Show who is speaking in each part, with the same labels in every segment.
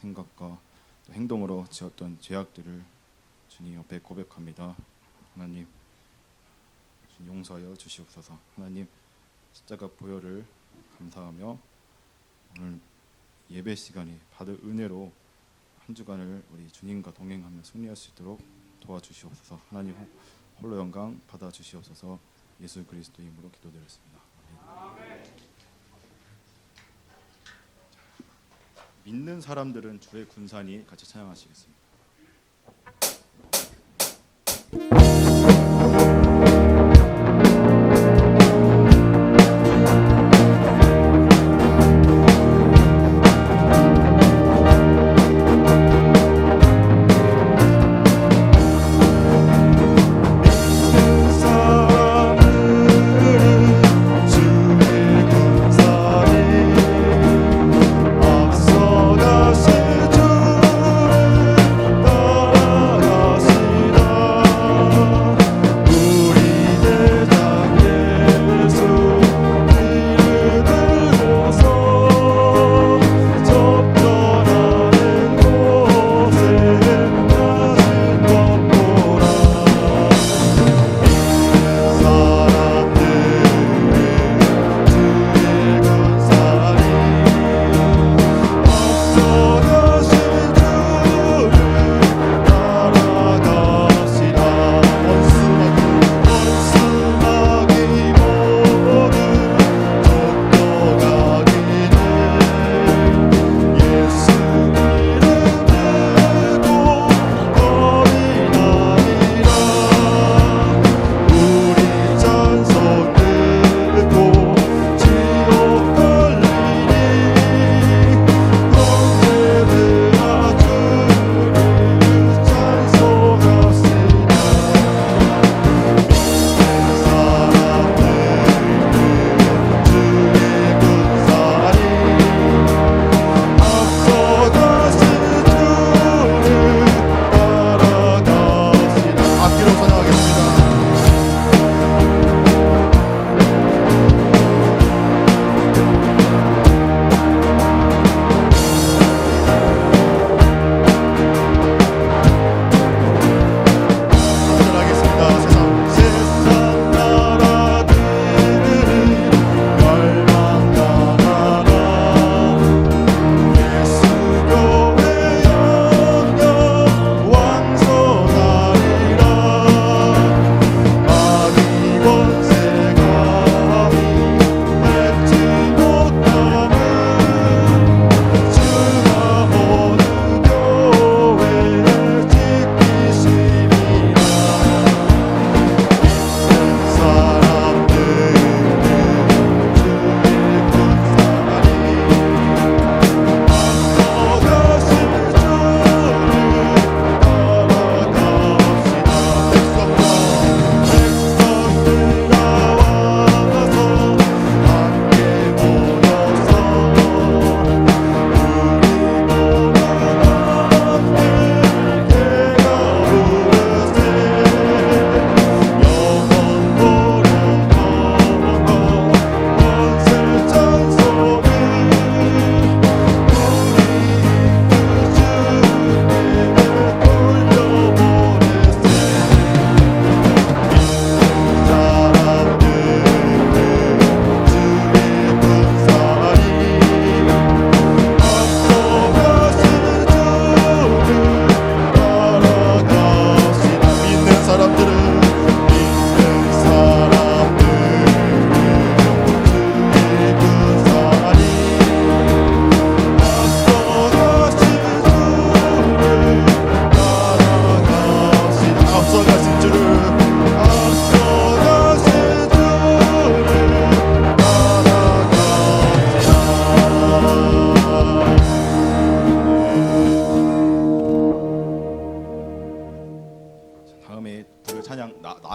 Speaker 1: 생각과 또 행동으로 지었던 죄악들을 주님 앞에 고백합니다. 하나님, 주님 용서하여 주시옵소서. 하나님, 십자가 보혈을 감사하며 오늘 예배 시간이 받을 은혜로 한 주간을 우리 주님과 동행하며 승리할 수 있도록 도와주시옵소서. 하나님 홀로 영광 받아 주시옵소서. 예수 그리스도 이름으로 기도드렸습니다. 믿는 사람들은 주의 군산이 같이 찬양하시겠습니다.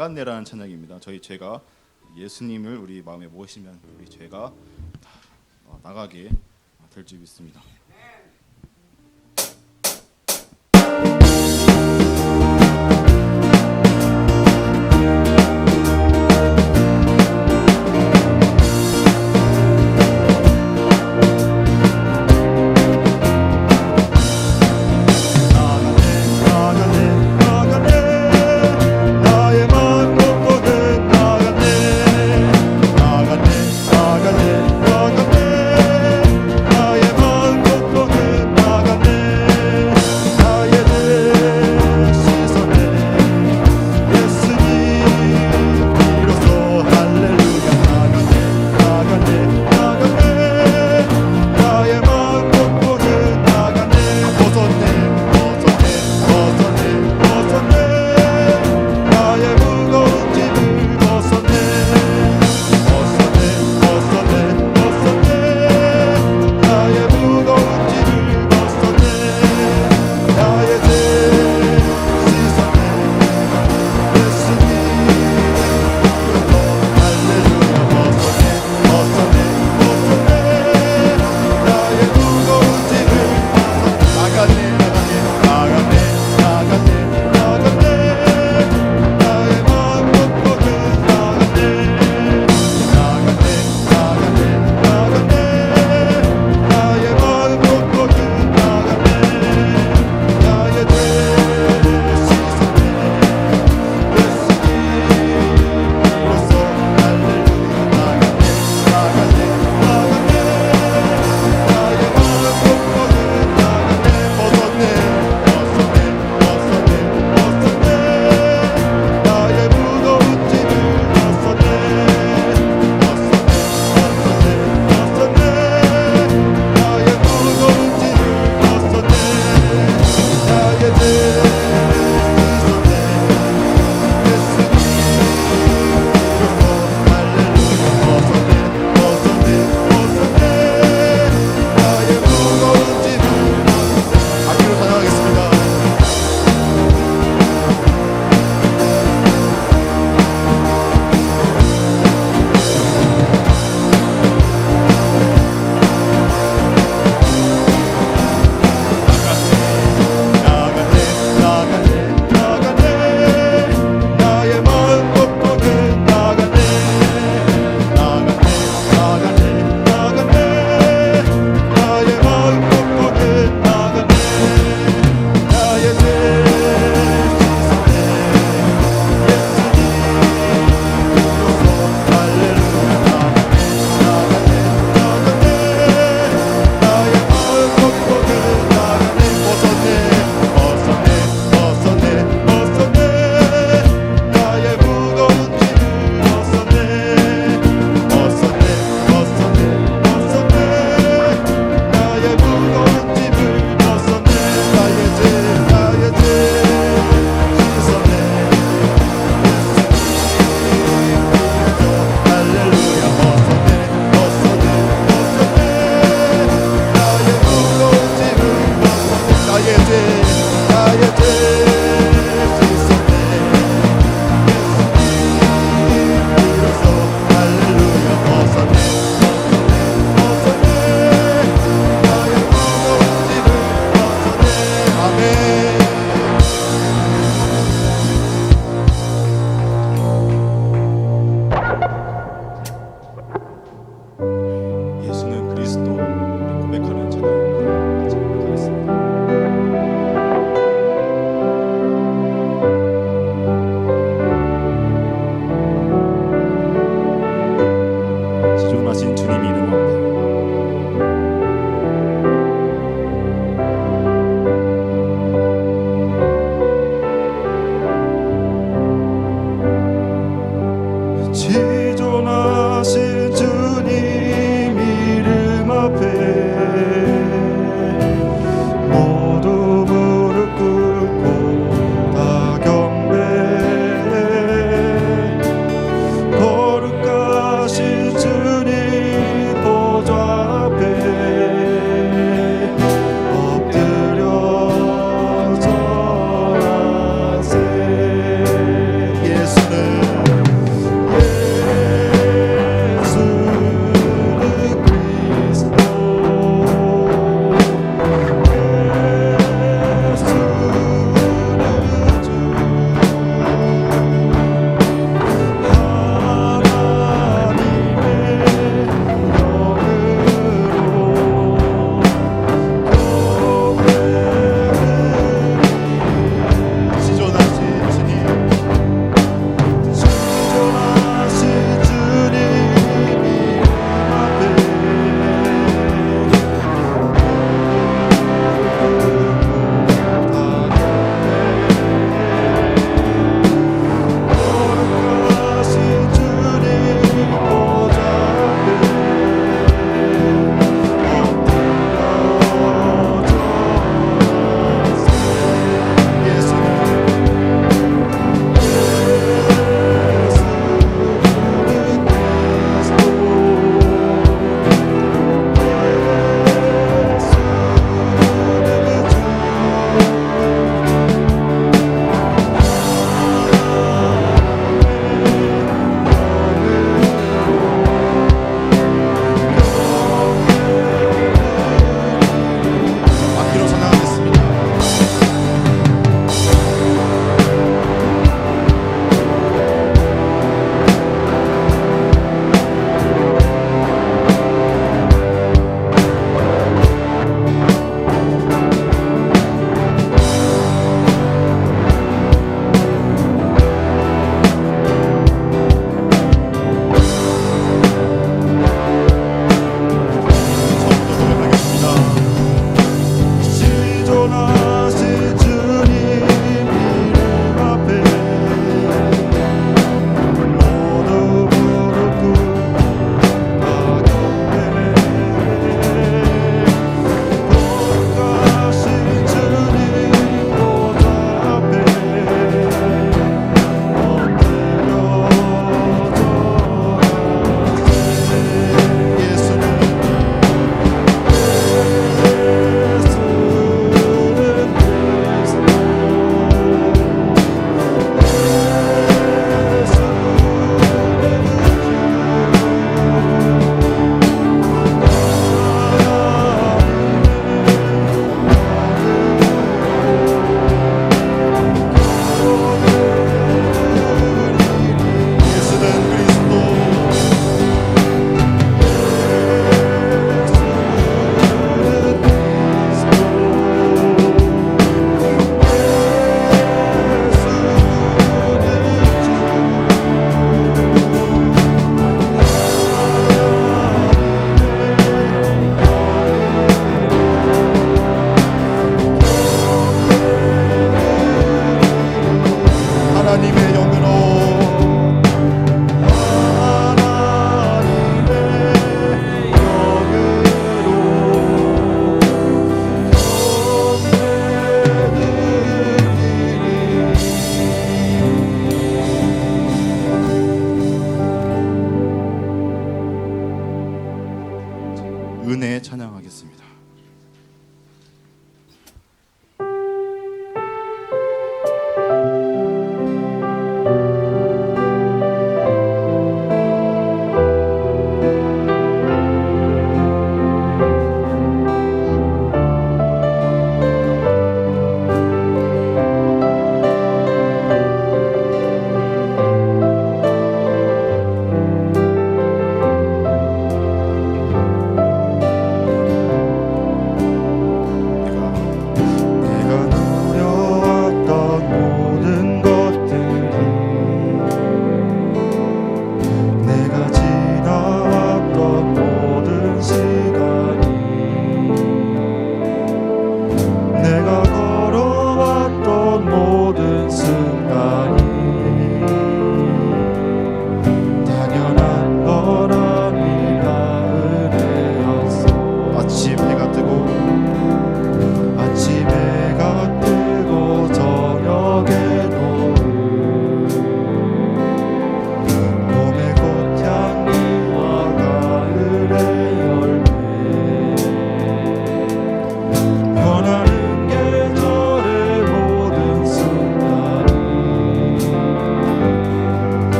Speaker 1: 나갔네라는 찬양입니다. 저희 죄가 예수님을 우리 마음에 모시면 우리 죄가 나가게 될 줄 믿습니다.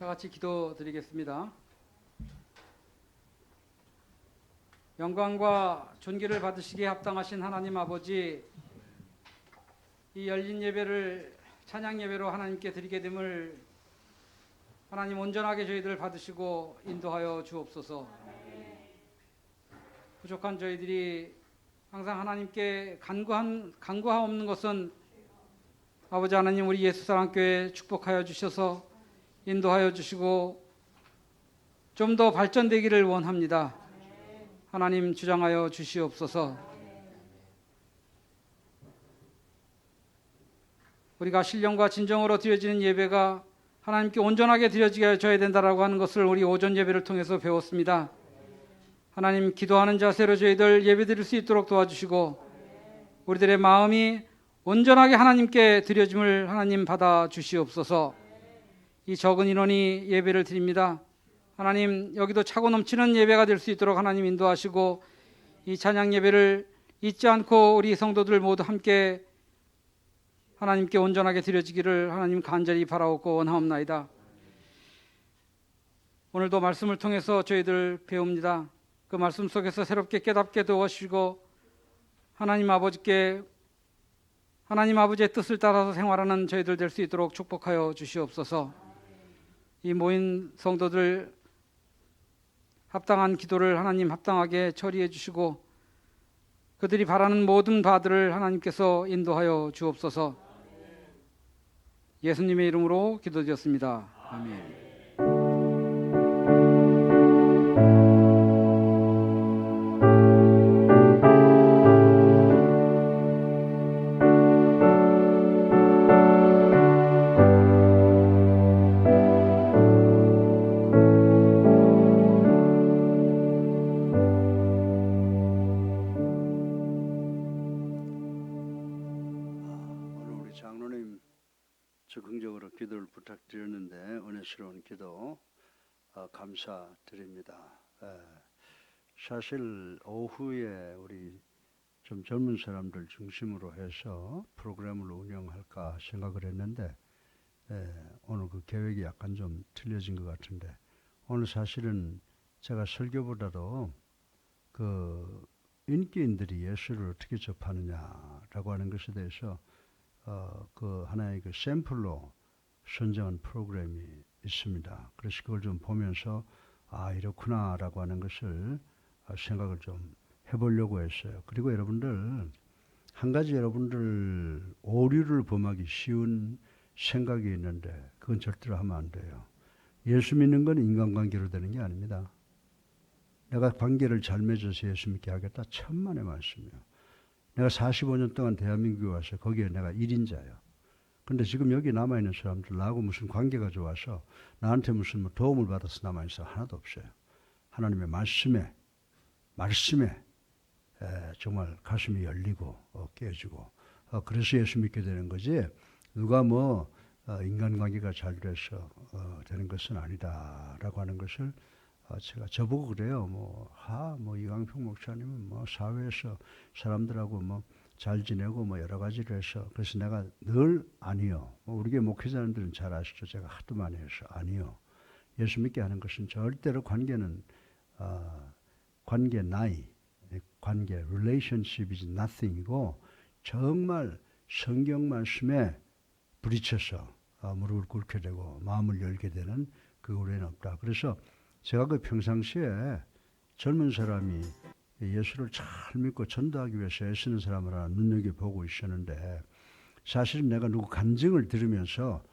Speaker 2: 다 같이 기도드리겠습니다. 영광과 존귀를 받으시기에 합당하신 하나님 아버지, 이 열린 예배를 찬양 예배로 하나님께 드리게 됨을 하나님 온전하게 저희들 받으시고 인도하여 주옵소서. 부족한 저희들이 항상 하나님께 간구하옵는 것은 아버지 하나님, 우리 예수사랑교회 축복하여 주셔서 인도하여 주시고 좀 더 발전되기를 원합니다. 하나님 주장하여 주시옵소서. 우리가 신령과 진정으로 드려지는 예배가 하나님께 온전하게 드려져야 된다라고 하는 것을 우리 오전 예배를 통해서 배웠습니다. 하나님, 기도하는 자세로 저희들 예배드릴 수 있도록 도와주시고 우리들의 마음이 온전하게 하나님께 드려짐을 하나님 받아 주시옵소서. 이 적은 인원이 예배를 드립니다. 하나님, 여기도 차고 넘치는 예배가 될 수 있도록 하나님 인도하시고 이 찬양 예배를 잊지 않고 우리 성도들 모두 함께 하나님께 온전하게 드려지기를 하나님 간절히 바라옵고 원하옵나이다. 오늘도 말씀을 통해서 저희들 배웁니다. 그 말씀 속에서 새롭게 깨닫게 도와주시고 하나님 아버지의 뜻을 따라서 생활하는 저희들 될 수 있도록 축복하여 주시옵소서. 이 모인 성도들 합당한 기도를 하나님 합당하게 처리해 주시고 그들이 바라는 모든 바들을 하나님께서 인도하여 주옵소서. 예수님의 이름으로 기도드렸습니다. 아멘.
Speaker 3: 적극적으로 기도를 부탁드렸는데 은혜스러운 기도 감사드립니다. 사실 오후에 우리 좀 젊은 사람들 중심으로 해서 프로그램을 운영할까 생각을 했는데 오늘 그 계획이 약간 좀 틀려진 것 같은데 오늘 사실은 제가 설교보다도 그 인기인들이 예수를 어떻게 접하느냐라고 하는 것에 대해서 그 하나의 그 샘플로 선정한 프로그램이 있습니다. 그래서 그걸 좀 보면서 이렇구나라고 하는 것을 생각을 좀 해보려고 했어요. 그리고 여러분들 한 가지 여러분들 오류를 범하기 쉬운 생각이 있는데 그건 절대로 하면 안 돼요. 예수 믿는 건 인간관계로 되는 게 아닙니다. 내가 관계를 잘 맺어서 예수 믿게 하겠다. 천만의 말씀이에요. 내가 45년 동안 대한민국에 와서 거기에 내가 1인자예요. 근데 지금 여기 남아있는 사람들 나하고 무슨 관계가 좋아서 나한테 무슨 뭐 도움을 받아서 남아있어 하나도 없어요. 하나님의 말씀에 정말 가슴이 열리고 깨지고 그래서 예수 믿게 되는 거지 누가 뭐 인간관계가 잘 돼서 되는 것은 아니다라고 하는 것을 제가 저보고 그래요. 뭐 이광평 목사님은 뭐 사회에서 사람들하고 뭐 잘 지내고 뭐 여러 가지를 해서 그래서 내가 늘 아니요. 우리 교회 목회자님들은 잘 아시죠. 제가 하도 많이 해서 아니요. 예수 믿게 하는 것은 절대로 관계는 관계 relationship is nothing이고 정말 성경 말씀에 부딪혀서 무릎을 꿇게 되고 마음을 열게 되는 그 외에는 없다. 그래서 제가 그 평상시에 젊은 사람이 예수를 잘 믿고 전도하기 위해서 애쓰는 사람을 하나 눈여겨보고 있었는데 사실은 내가 누구 간증을 들으면서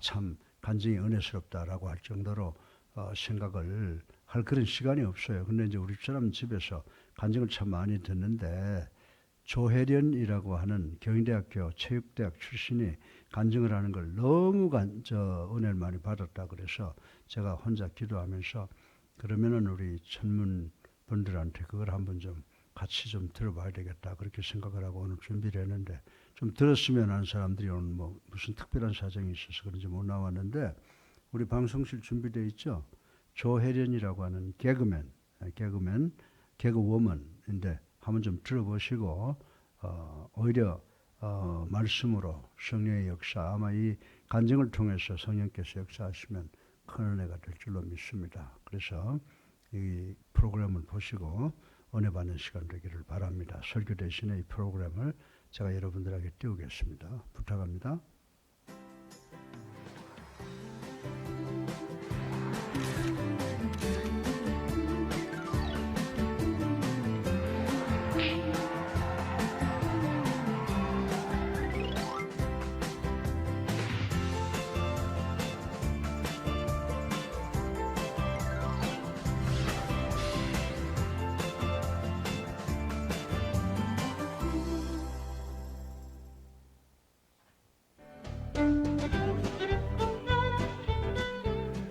Speaker 3: 참 간증이 은혜스럽다라고 할 정도로 생각을 할 그런 시간이 없어요. 근데 이제 우리 집사람 집에서 간증을 참 많이 듣는데 조혜련이라고 하는 경희대학교 체육대학 출신이 간증을 하는 걸 너무 은혜를 많이 받았다 그래서 제가 혼자 기도하면서 그러면은 우리 전문 분들한테 그걸 한번 좀 같이 좀 들어봐야 되겠다 그렇게 생각을 하고 오늘 준비를 했는데 좀 들었으면 하는 사람들이 오늘 뭐 무슨 특별한 사정이 있어서 그런지 못 나왔는데 우리 방송실 준비되어 있죠. 조혜련이라고 하는 개그워먼인데 한번 좀 들어보시고 오히려 말씀으로 성령의 역사 아마 이 간증을 통해서 성령께서 역사하시면 큰 은혜가 될 줄로 믿습니다. 그래서 이 프로그램을 보시고 은혜 받는 시간 되기를 바랍니다. 설교 대신에 이 프로그램을 제가 여러분들에게 띄우겠습니다. 부탁합니다.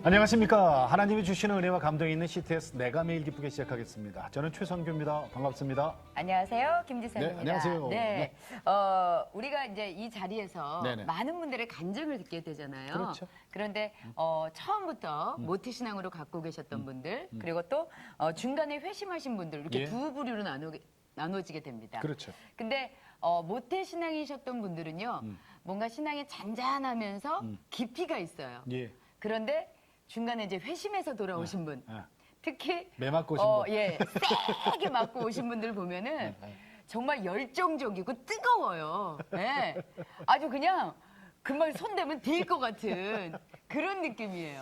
Speaker 4: 안녕하십니까. 하나님이 주시는 은혜와 감동이 있는 CTS 내가 매일 기쁘게 시작하겠습니다. 저는 최성규입니다. 반갑습니다.
Speaker 5: 안녕하세요, 김지선입니다.
Speaker 4: 네, 안녕하세요.
Speaker 5: 네, 우리가 이제 이 자리에서
Speaker 4: 네네.
Speaker 5: 많은 분들의 간증을 듣게 되잖아요.
Speaker 4: 그렇죠.
Speaker 5: 그런데 처음부터 모태신앙으로 갖고 계셨던 분들, 그리고 또 중간에 회심하신 분들 이렇게
Speaker 4: 예.
Speaker 5: 두 부류로 나눠지게 됩니다.
Speaker 4: 그렇죠.
Speaker 5: 근데 모태신앙이셨던 분들은요, 뭔가 신앙이 잔잔하면서 깊이가 있어요.
Speaker 4: 예.
Speaker 5: 그런데 중간에 이제 회심해서 돌아오신 분, 특히
Speaker 4: 매 맞고 오신 분.
Speaker 5: 예, 세게 맞고 오신 분들 보면은 정말 열정적이고 뜨거워요. 예. 아주 그냥 금방 손대면 딜 것 같은 그런 느낌이에요.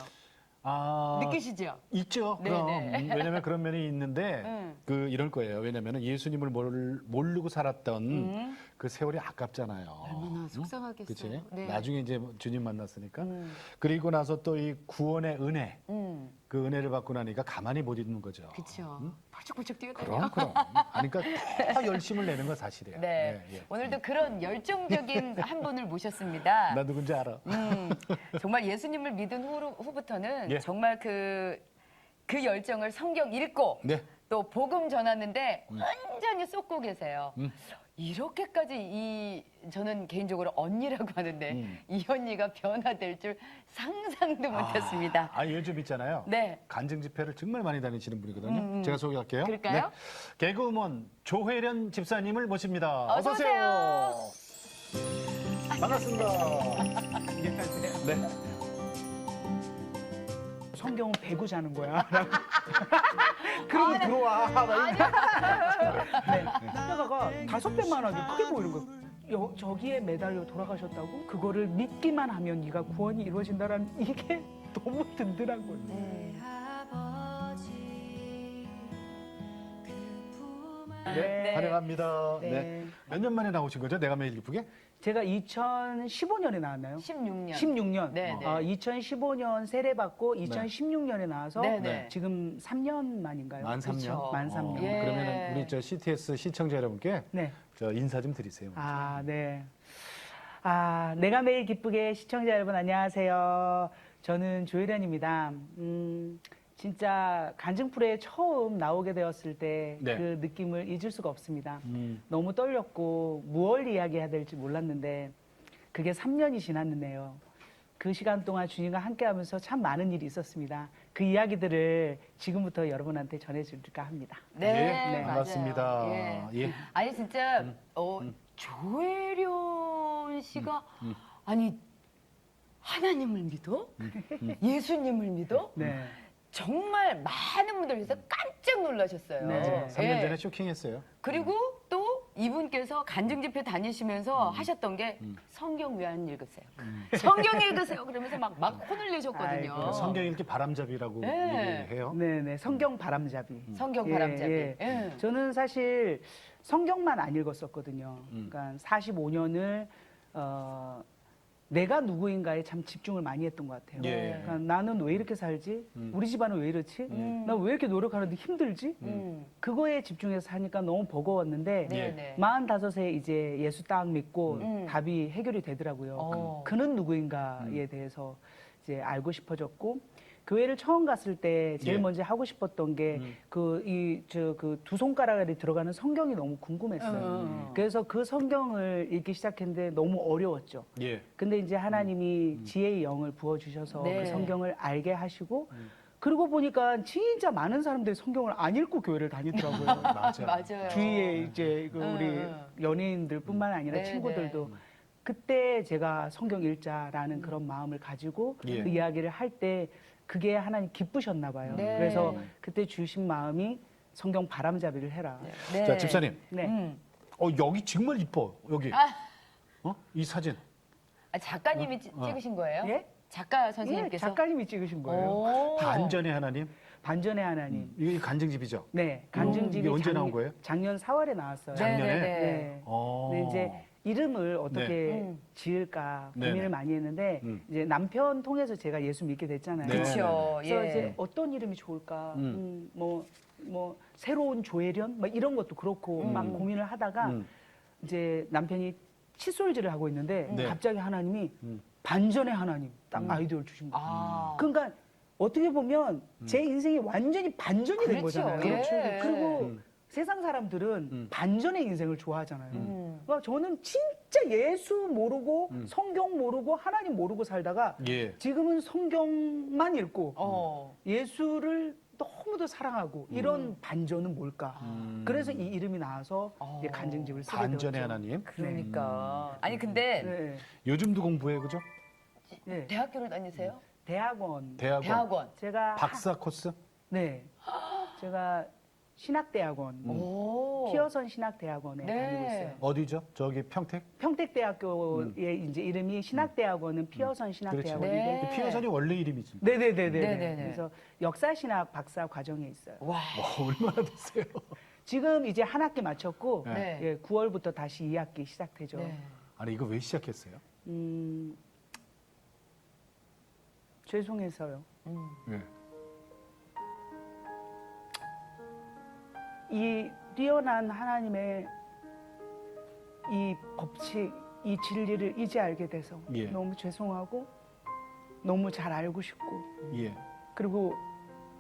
Speaker 4: 아,
Speaker 5: 느끼시죠?
Speaker 4: 있죠.
Speaker 5: 네,
Speaker 4: 그럼
Speaker 5: 네.
Speaker 4: 왜냐면 그런 면이 있는데 이럴 거예요. 왜냐면은 예수님을 모르고 살았던 그 세월이 아깝잖아요.
Speaker 5: 얼마나 속상하겠어요.
Speaker 4: 그치?
Speaker 5: 네.
Speaker 4: 나중에 이제 주님 만났으니까. 그리고 나서 또 이 구원의 은혜, 그 은혜를 받고 나니까 가만히 못 있는 거죠.
Speaker 5: 그렇죠. 펄쩍펄쩍 뛰어다녀.
Speaker 4: 그럼. 그러니까 다 열심을 내는 건 사실이에요.
Speaker 5: 네.
Speaker 4: 예, 예.
Speaker 5: 오늘도 그런 열정적인 한 분을 모셨습니다.
Speaker 4: 나 누군지 알아.
Speaker 5: 정말 예수님을 믿은 후부터는
Speaker 4: 예.
Speaker 5: 정말 그 열정을 성경 읽고
Speaker 4: 네.
Speaker 5: 또 복음 전하는데 완전히 쏟고 계세요. 이렇게까지 저는 개인적으로 언니라고 하는데 이 언니가 변화될 줄 상상도 못했습니다.
Speaker 4: 요즘 있잖아요.
Speaker 5: 네.
Speaker 4: 간증 집회를 정말 많이 다니시는 분이거든요. 제가 소개할게요.
Speaker 5: 그럴까요?
Speaker 4: 개그우먼 조혜련 집사님을 모십니다.
Speaker 5: 어서 오세요.
Speaker 4: 반갑습니다. 네.
Speaker 6: 성경은 배구 자는 거야. 그러면 들어와. 네. 하다가 5배만 하게 크게 보이는 거야. 저기에 매달려 돌아가셨다고? 그거를 믿기만 하면 네가 구원이 이루어진다라는 이게 너무 든든한 거예요.
Speaker 4: 네. 환영합니다.
Speaker 6: 네.
Speaker 4: 네. 몇 년 만에 나오신 거죠? 내가 매일 기쁘게?
Speaker 6: 제가 2015년에 나왔나요?
Speaker 5: 16년.
Speaker 6: 16년.
Speaker 5: 네, 네.
Speaker 6: 2015년 세례받고 2016년에 나와서
Speaker 5: 네, 네.
Speaker 6: 지금 3년 만인가요?
Speaker 4: 만 3년.
Speaker 5: 그렇죠.
Speaker 6: 만 3년.
Speaker 5: 예.
Speaker 4: 그러면 우리 저 CTS 시청자 여러분께
Speaker 6: 네.
Speaker 4: 저 인사 좀 드리세요.
Speaker 6: 네. 내가 매일 기쁘게 시청자 여러분 안녕하세요. 저는 조혜련입니다. 진짜 간증 프로에 처음 나오게 되었을 때 그
Speaker 4: 네.
Speaker 6: 느낌을 잊을 수가 없습니다. 너무 떨렸고 무얼 이야기해야 될지 몰랐는데 그게 3년이 지났는데요. 그 시간 동안 주님과 함께하면서 참 많은 일이 있었습니다. 그 이야기들을 지금부터 여러분한테 전해드릴까 합니다.
Speaker 5: 네,
Speaker 4: 예,
Speaker 5: 맞아요.
Speaker 4: 반갑습니다.
Speaker 5: 예.
Speaker 4: 예.
Speaker 5: 아니 진짜 조혜련 씨가 아니 하나님을 믿어? 예수님을 믿어?
Speaker 6: 네.
Speaker 5: 정말 많은 분들께서 깜짝 놀라셨어요.
Speaker 6: 네.
Speaker 4: 3년
Speaker 5: 예.
Speaker 4: 전에 쇼킹했어요.
Speaker 5: 그리고 또 이분께서 간증 집회 다니시면서 하셨던 게 성경 왜 안 읽으세요? 성경 읽으세요. 그러면서 막 혼을 내셨거든요.
Speaker 6: 아이고.
Speaker 4: 성경 읽기 바람잡이라고
Speaker 5: 네.
Speaker 4: 얘기해요.
Speaker 6: 네네. 성경 바람잡이.
Speaker 5: 성경
Speaker 6: 예,
Speaker 5: 바람잡이.
Speaker 6: 예.
Speaker 5: 예.
Speaker 6: 저는 사실 성경만 안 읽었었거든요. 그러니까 45년을 내가 누구인가에 참 집중을 많이 했던 것 같아요.
Speaker 4: 예.
Speaker 6: 그러니까 나는 왜 이렇게 살지? 우리 집안은 왜 이렇지? 나 왜 이렇게 노력하는데 힘들지? 그거에 집중해서 사니까 너무 버거웠는데
Speaker 5: 네, 네.
Speaker 6: 45세 이제 예수 딱 믿고 답이 해결이 되더라고요. 그는 누구인가에 대해서 이제 알고 싶어졌고 교회를 처음 갔을 때 제일
Speaker 4: 예.
Speaker 6: 먼저 하고 싶었던 게 그 두 손가락에 들어가는 성경이 너무 궁금했어요. 그래서 그 성경을 읽기 시작했는데 너무 어려웠죠.
Speaker 4: 예.
Speaker 6: 근데 이제 하나님이 지혜의 영을 부어주셔서
Speaker 5: 네.
Speaker 6: 그 성경을 알게 하시고 그러고 보니까 진짜 많은 사람들이 성경을 안 읽고 교회를 다니더라고요.
Speaker 4: 맞아요.
Speaker 5: 맞아요.
Speaker 6: 주위에 이제 그 우리 연예인들뿐만 아니라
Speaker 5: 네,
Speaker 6: 친구들도 그때 제가 성경 읽자라는 그런 마음을 가지고
Speaker 4: 예.
Speaker 6: 그 이야기를 할 때 그게 하나님 기쁘셨나 봐요.
Speaker 5: 네.
Speaker 6: 그래서 그때 주신 마음이 성경 바람잡이를 해라.
Speaker 5: 네.
Speaker 4: 자, 집사님.
Speaker 6: 네.
Speaker 4: 여기 정말 이뻐. 여기. 이 사진.
Speaker 5: 작가님이 찍으신 거예요?
Speaker 6: 예?
Speaker 5: 작가
Speaker 6: 예,
Speaker 5: 선생님께서?
Speaker 6: 작가님이 찍으신 거예요.
Speaker 5: 오.
Speaker 4: 반전의 하나님.
Speaker 6: 반전의 하나님.
Speaker 4: 이게 간증집이죠.
Speaker 6: 네, 간증집이
Speaker 4: 이게 언제 나온 거예요?
Speaker 6: 작년 4월에 나왔어요.
Speaker 4: 작년에?
Speaker 5: 네네네.
Speaker 6: 네.
Speaker 4: 어.
Speaker 6: 근데 이제 이름을 어떻게
Speaker 5: 네.
Speaker 6: 지을까
Speaker 4: 네네.
Speaker 6: 고민을 많이 했는데
Speaker 4: 음.
Speaker 6: 이제 남편 통해서 제가 예수 믿게 됐잖아요.
Speaker 4: 네.
Speaker 5: 그렇죠.
Speaker 6: 그래서
Speaker 5: 예.
Speaker 6: 이제 어떤 이름이 좋을까? 뭐 새로운 조혜련? 막 이런 것도 그렇고 막 고민을 하다가
Speaker 4: 음.
Speaker 6: 이제 남편이 칫솔질을 하고 있는데
Speaker 4: 네.
Speaker 6: 갑자기 하나님이
Speaker 4: 음.
Speaker 6: 반전의 하나님 딱 아이디어를 주신 거예요.
Speaker 5: 아.
Speaker 6: 그러니까 어떻게 보면 제 인생이 완전히 반전이 된
Speaker 5: 그렇죠.
Speaker 6: 거잖아요.
Speaker 5: 예.
Speaker 6: 그리고 세상 사람들은 반전의 인생을 좋아하잖아요. 그러니까 저는 진짜 예수 모르고 성경 모르고 하나님 모르고 살다가
Speaker 4: 예.
Speaker 6: 지금은 성경만 읽고
Speaker 5: 어.
Speaker 6: 예수를 너무도 사랑하고 이런 반전은 뭘까? 그래서 이 이름이 나와서 이제 간증집을 쓰게 되었죠.
Speaker 4: 반전의 하나님.
Speaker 5: 그러니까. 아니 근데
Speaker 6: 네.
Speaker 4: 요즘도 공부해, 그죠?
Speaker 6: 네.
Speaker 5: 대학교를 다니세요?
Speaker 6: 대학원.
Speaker 4: 대학원.
Speaker 6: 제가
Speaker 4: 박사 코스?
Speaker 6: 네. 제가 신학대학원,
Speaker 5: 오.
Speaker 6: 피어선 신학대학원에 다니고 있어요.
Speaker 4: 어디죠? 저기 평택?
Speaker 6: 평택대학교의 이제 이름이 신학대학원은 피어선 신학대학원인데,
Speaker 5: 네.
Speaker 4: 피어선이 원래 이름이지.
Speaker 6: 네네네네.
Speaker 5: 네네네.
Speaker 6: 그래서 역사신학 박사 과정에 있어요.
Speaker 5: 와.
Speaker 4: 얼마나 됐어요?
Speaker 6: 지금 이제 한 학기 마쳤고,
Speaker 5: 네.
Speaker 6: 예, 9월부터 다시 2학기 시작되죠.
Speaker 5: 네.
Speaker 4: 아니, 이거 왜 시작했어요?
Speaker 6: 죄송해서요.
Speaker 4: 예.
Speaker 6: 이 뛰어난 하나님의 이 법칙, 이 진리를 이제 알게 돼서
Speaker 4: 예.
Speaker 6: 너무 죄송하고 너무 잘 알고 싶고
Speaker 4: 예.
Speaker 6: 그리고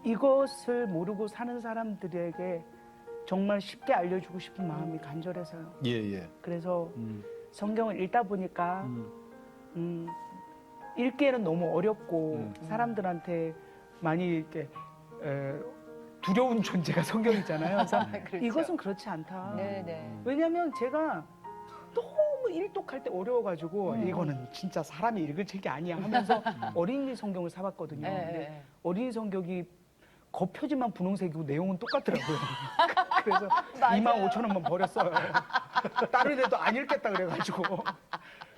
Speaker 6: 이것을 모르고 사는 사람들에게 정말 쉽게 알려주고 싶은 마음이 간절해서요.
Speaker 4: 예, 예.
Speaker 6: 그래서 성경을 읽다 보니까 읽기에는 너무 어렵고 사람들한테 많이 이렇게 두려운 존재가 성경이잖아요. 그래서
Speaker 5: 그렇죠.
Speaker 6: 이것은 그렇지 않다.
Speaker 5: 네네.
Speaker 6: 왜냐하면 제가 너무 일독할 때 어려워가지고 이거는 진짜 사람이 읽을 책이 아니야 하면서 어린이 성경을 사봤거든요.
Speaker 5: 네,
Speaker 6: 근데
Speaker 5: 네.
Speaker 6: 어린이 성경이 겉표지만 분홍색이고 내용은 똑같더라고요. 그래서
Speaker 5: 맞아요.
Speaker 6: 25,000원만 버렸어요. 다른 애도 안 읽겠다 그래가지고.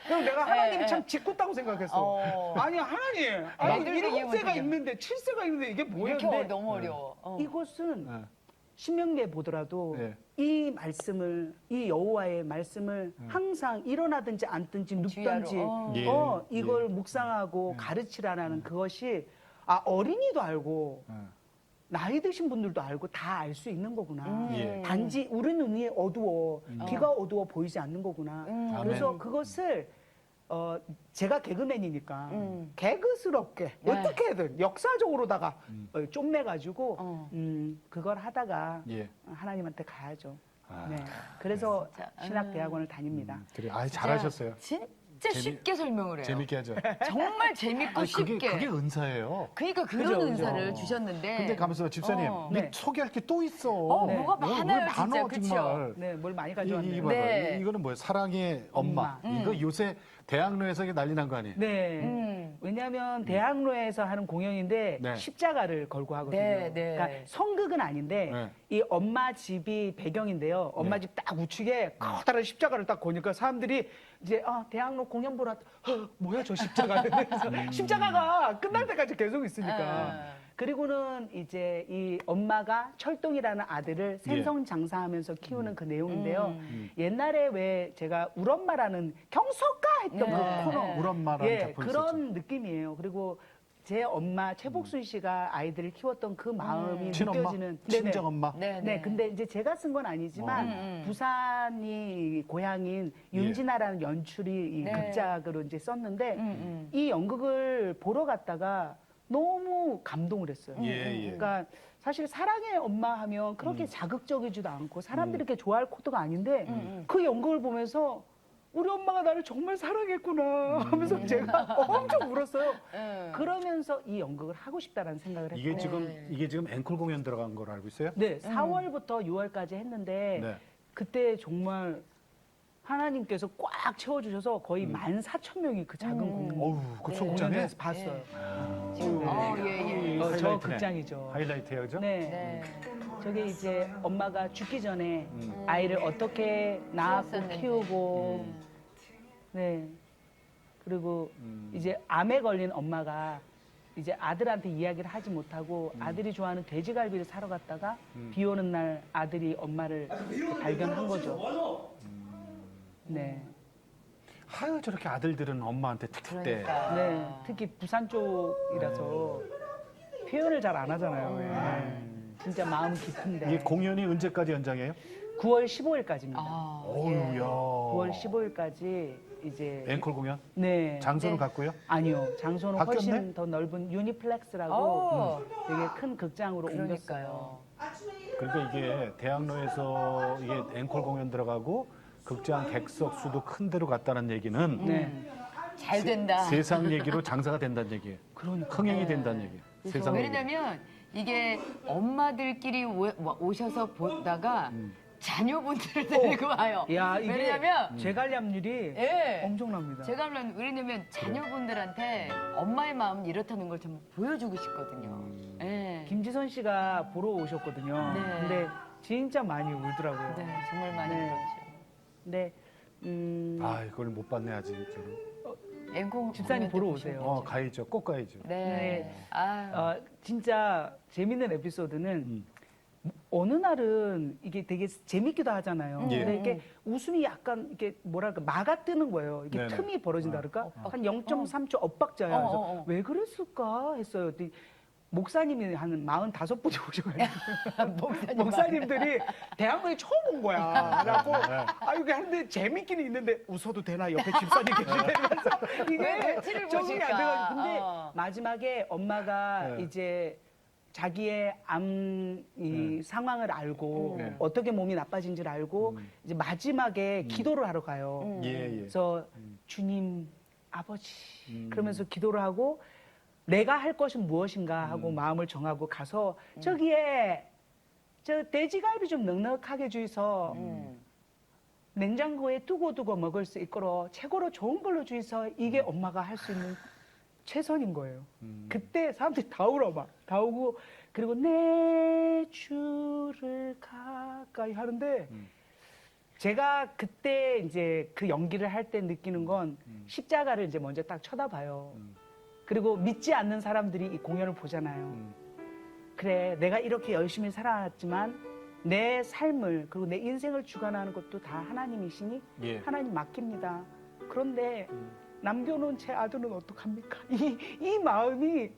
Speaker 6: 그럼 내가 하나님 참 짓궂다고 생각했어. 아니 하나님, 아니
Speaker 5: 만들기 이해못
Speaker 6: 7세가
Speaker 5: 하죠.
Speaker 6: 있는데 7세가 있는데 이게 뭐야?
Speaker 5: 이렇게
Speaker 6: 근데
Speaker 5: 너무 어려워.
Speaker 6: 이것은
Speaker 4: 네.
Speaker 6: 신명기에 보더라도
Speaker 4: 네.
Speaker 6: 이 말씀을 이 여호와의 말씀을 항상 일어나든지 앉든지 눕든지
Speaker 5: 주야로.
Speaker 4: 예.
Speaker 6: 이걸 묵상하고 가르치라는 그것이 어린이도 알고 나이 드신 분들도 알고 다 알 수 있는 거구나.
Speaker 4: 예.
Speaker 6: 단지 우리 눈이 어두워 귀가 어두워 보이지 않는 거구나. 그래서
Speaker 4: 아멘.
Speaker 6: 그것을 제가 개그맨이니까 개그스럽게 어떻게든 역사적으로다가 쫌매가지고 그걸 하다가
Speaker 4: 예.
Speaker 6: 하나님한테 가야죠. 네. 그래서
Speaker 5: 진짜.
Speaker 6: 신학대학원을 다닙니다.
Speaker 4: 그래. 아, 잘하셨어요.
Speaker 5: 진짜
Speaker 4: 재미-
Speaker 5: 쉽게 설명을 해요.
Speaker 4: 재밌게 하죠.
Speaker 5: 정말 재밌고
Speaker 4: 아니,
Speaker 5: 쉽게.
Speaker 4: 그게 은사예요.
Speaker 5: 그러니까 그런
Speaker 6: 그죠, 그죠.
Speaker 5: 은사를 주셨는데.
Speaker 4: 근데 가면서 집사님,
Speaker 6: 네.
Speaker 4: 소개할 게 또 있어.
Speaker 5: 뭐가
Speaker 4: 왜
Speaker 5: 많아요,
Speaker 4: 많어,
Speaker 5: 진짜. 그쵸?
Speaker 4: 정말.
Speaker 6: 네, 뭘 많이
Speaker 4: 이
Speaker 6: 가져왔네요.
Speaker 4: 봐봐.
Speaker 5: 네.
Speaker 4: 이거는 뭐예요? 사랑의 엄마. 이거 요새 대학로에서 이게 난리 난 거 아니에요?
Speaker 6: 네. 왜냐하면 대학로에서 하는 공연인데
Speaker 4: 네.
Speaker 6: 십자가를 걸고 하거든요.
Speaker 5: 네, 네.
Speaker 6: 그러니까 성극은 아닌데
Speaker 4: 네.
Speaker 6: 이 엄마 집이 배경인데요. 엄마 집 딱 우측에 커다란 십자가를 딱 거니까 사람들이 이제 대학로 공연 보러 왔다. 뭐야 저 십자가는. 그래서 십자가가 끝날 때까지 계속 있으니까. 그리고는 이제 이 엄마가 철동이라는 아들을 생선 장사하면서 키우는 그 내용인데요. 옛날에 왜 제가 울엄마라는 경석가 했던
Speaker 5: 네.
Speaker 6: 그 코너.
Speaker 4: 울엄마라는
Speaker 6: 예,
Speaker 4: 작품이
Speaker 6: 그런
Speaker 4: 있었죠.
Speaker 6: 느낌이에요. 그리고 제 엄마 최복순 씨가 아이들을 키웠던 그 마음이
Speaker 4: 친엄마?
Speaker 6: 느껴지는.
Speaker 4: 친정 엄마?
Speaker 6: 네, 근데 이제 제가 쓴 건 아니지만 부산이 고향인 윤진아라는 연출이 이
Speaker 5: 네.
Speaker 6: 극작으로 이제 썼는데 이 연극을 보러 갔다가 너무 감동을 했어요.
Speaker 4: 예, 예.
Speaker 6: 그러니까 사실 사랑의 엄마 하면 그렇게 자극적이지도 않고 사람들이 이렇게 좋아할 코드가 아닌데 그 연극을 보면서 우리 엄마가 나를 정말 사랑했구나 하면서 제가 엄청 울었어요. 그러면서 이 연극을 하고 싶다라는 생각을 했고.
Speaker 4: 이게 지금 앵콜 공연 들어간 걸로 알고 있어요?
Speaker 6: 네, 4월부터 6월까지 했는데
Speaker 4: 네.
Speaker 6: 그때 정말 하나님께서 꽉 채워주셔서 거의 14,000명이 그 작은 공연
Speaker 4: 어우, 그 소극장에
Speaker 6: 공연장에서 봤어요.
Speaker 5: 지금 예, 예.
Speaker 6: 저
Speaker 4: 하이라이트네.
Speaker 6: 극장이죠.
Speaker 4: 하이라이트예요, 그죠?
Speaker 6: 네.
Speaker 5: 네.
Speaker 6: 저게 이제 엄마가 죽기 전에 아이를 어떻게 낳고
Speaker 5: 키웠었는데.
Speaker 6: 키우고, 네. 그리고 이제 암에 걸린 엄마가 이제 아들한테 이야기를 하지 못하고 아들이 좋아하는 돼지갈비를 사러 갔다가 비 오는 날 아들이 엄마를 발견한 거죠. 네.
Speaker 4: 아유, 저렇게 아들들은 엄마한테 틱틱대.
Speaker 5: 그러니까.
Speaker 6: 네. 특히 부산 쪽이라서 표현을 잘 안 하잖아요. 예. 진짜 마음 깊은데.
Speaker 4: 이 공연이 언제까지 연장해요?
Speaker 6: 9월 15일까지입니다.
Speaker 5: 아,
Speaker 4: 어우야.
Speaker 6: 9월 15일까지 이제
Speaker 4: 앵콜 공연?
Speaker 6: 네.
Speaker 4: 장소는
Speaker 5: 네.
Speaker 4: 같고요?
Speaker 6: 아니요. 장소는
Speaker 4: 바뀌었네?
Speaker 6: 훨씬 더 넓은 유니플렉스라고
Speaker 5: 어.
Speaker 6: 되게 큰 극장으로
Speaker 5: 그러니까요.
Speaker 6: 옮겼어요.
Speaker 4: 그러니까 이게 대학로에서 이게 앵콜 공연 들어가고 극장 객석 수도 큰 데로 갔다는 얘기는
Speaker 6: 네.
Speaker 5: 잘 된다.
Speaker 4: 세상 얘기로 장사가 된다는 얘기예요.
Speaker 6: 그러니까.
Speaker 4: 흥행이 된다는 얘기예요. 세상 얘기.
Speaker 5: 왜냐면 이게 엄마들끼리 오셔서 보다가 자녀분들을 데리고 와요.
Speaker 6: 야, 이게
Speaker 5: 왜냐면
Speaker 6: 재관람률이
Speaker 5: 예.
Speaker 6: 엄청납니다.
Speaker 5: 제가 하면 왜냐면 자녀분들한테 엄마의 마음은 이렇다는 걸 좀 보여주고 싶거든요. 예.
Speaker 6: 김지선 씨가 보러 오셨거든요.
Speaker 5: 네.
Speaker 6: 근데 진짜 많이 울더라고요.
Speaker 5: 네, 정말 많이
Speaker 6: 네.
Speaker 5: 그렇죠.
Speaker 6: 근데
Speaker 4: 아, 이걸 못 봤네 아직. 저는.
Speaker 5: 앵콩
Speaker 6: 집사님
Speaker 5: 공연 때
Speaker 6: 보러
Speaker 5: 보신
Speaker 6: 오세요.
Speaker 5: 거죠?
Speaker 4: 가야죠. 꼭 가야죠.
Speaker 5: 네.
Speaker 6: 네.
Speaker 5: 아,
Speaker 6: 진짜 재밌는 에피소드는 어느 날은 이게 되게 재밌기도 하잖아요.
Speaker 4: 예.
Speaker 6: 근데 이게 웃음이 약간 이게 뭐랄까 마가 뜨는 거예요. 이게
Speaker 4: 네네.
Speaker 6: 틈이 벌어진다 그럴까? 한 0.3초 엇박자야. 그래서
Speaker 5: 어.
Speaker 6: 왜 그랬을까 했어요. 그랬더니 목사님이 한 45분이 오셔가지고 목사님들이 대학로에 처음 온 거야. 그래갖고 아 이게 하는데 재밌기는 있는데 웃어도 되나 옆에 집사님 계시는데
Speaker 5: 왜
Speaker 6: 이게
Speaker 5: 눈치를
Speaker 6: 적응이 안
Speaker 5: 보실까?
Speaker 6: 돼가지고 근데
Speaker 5: 어.
Speaker 6: 마지막에 엄마가
Speaker 4: 네.
Speaker 6: 이제 자기의 암 이 상황을 알고
Speaker 4: 네.
Speaker 6: 어떻게 몸이 나빠진지를 알고 이제 마지막에 기도를 하러 가요.
Speaker 4: 예, 예.
Speaker 6: 그래서 주님 아버지 그러면서 기도를 하고 내가 할 것은 무엇인가 하고 마음을 정하고 가서 저기에 저 돼지갈비 좀 넉넉하게 주이소 냉장고에 두고 먹을 수 있도록 최고로 좋은 걸로 주이소 이게 엄마가 할 수 있는 최선인 거예요. 그때 사람들이 다 울어 다 우고 그리고 내 주를 가까이 하는데 제가 그때 이제 그 연기를 할 때 느끼는 건 십자가를 이제 먼저 딱 쳐다봐요. 그리고 믿지 않는 사람들이 이 공연을 보잖아요. 그래, 내가 이렇게 열심히 살아왔지만 내 삶을 그리고 내 인생을 주관하는 것도 다 하나님이시니
Speaker 4: 예.
Speaker 6: 하나님 맡깁니다. 그런데 남겨놓은 제 아들은 어떡합니까? 이 마음이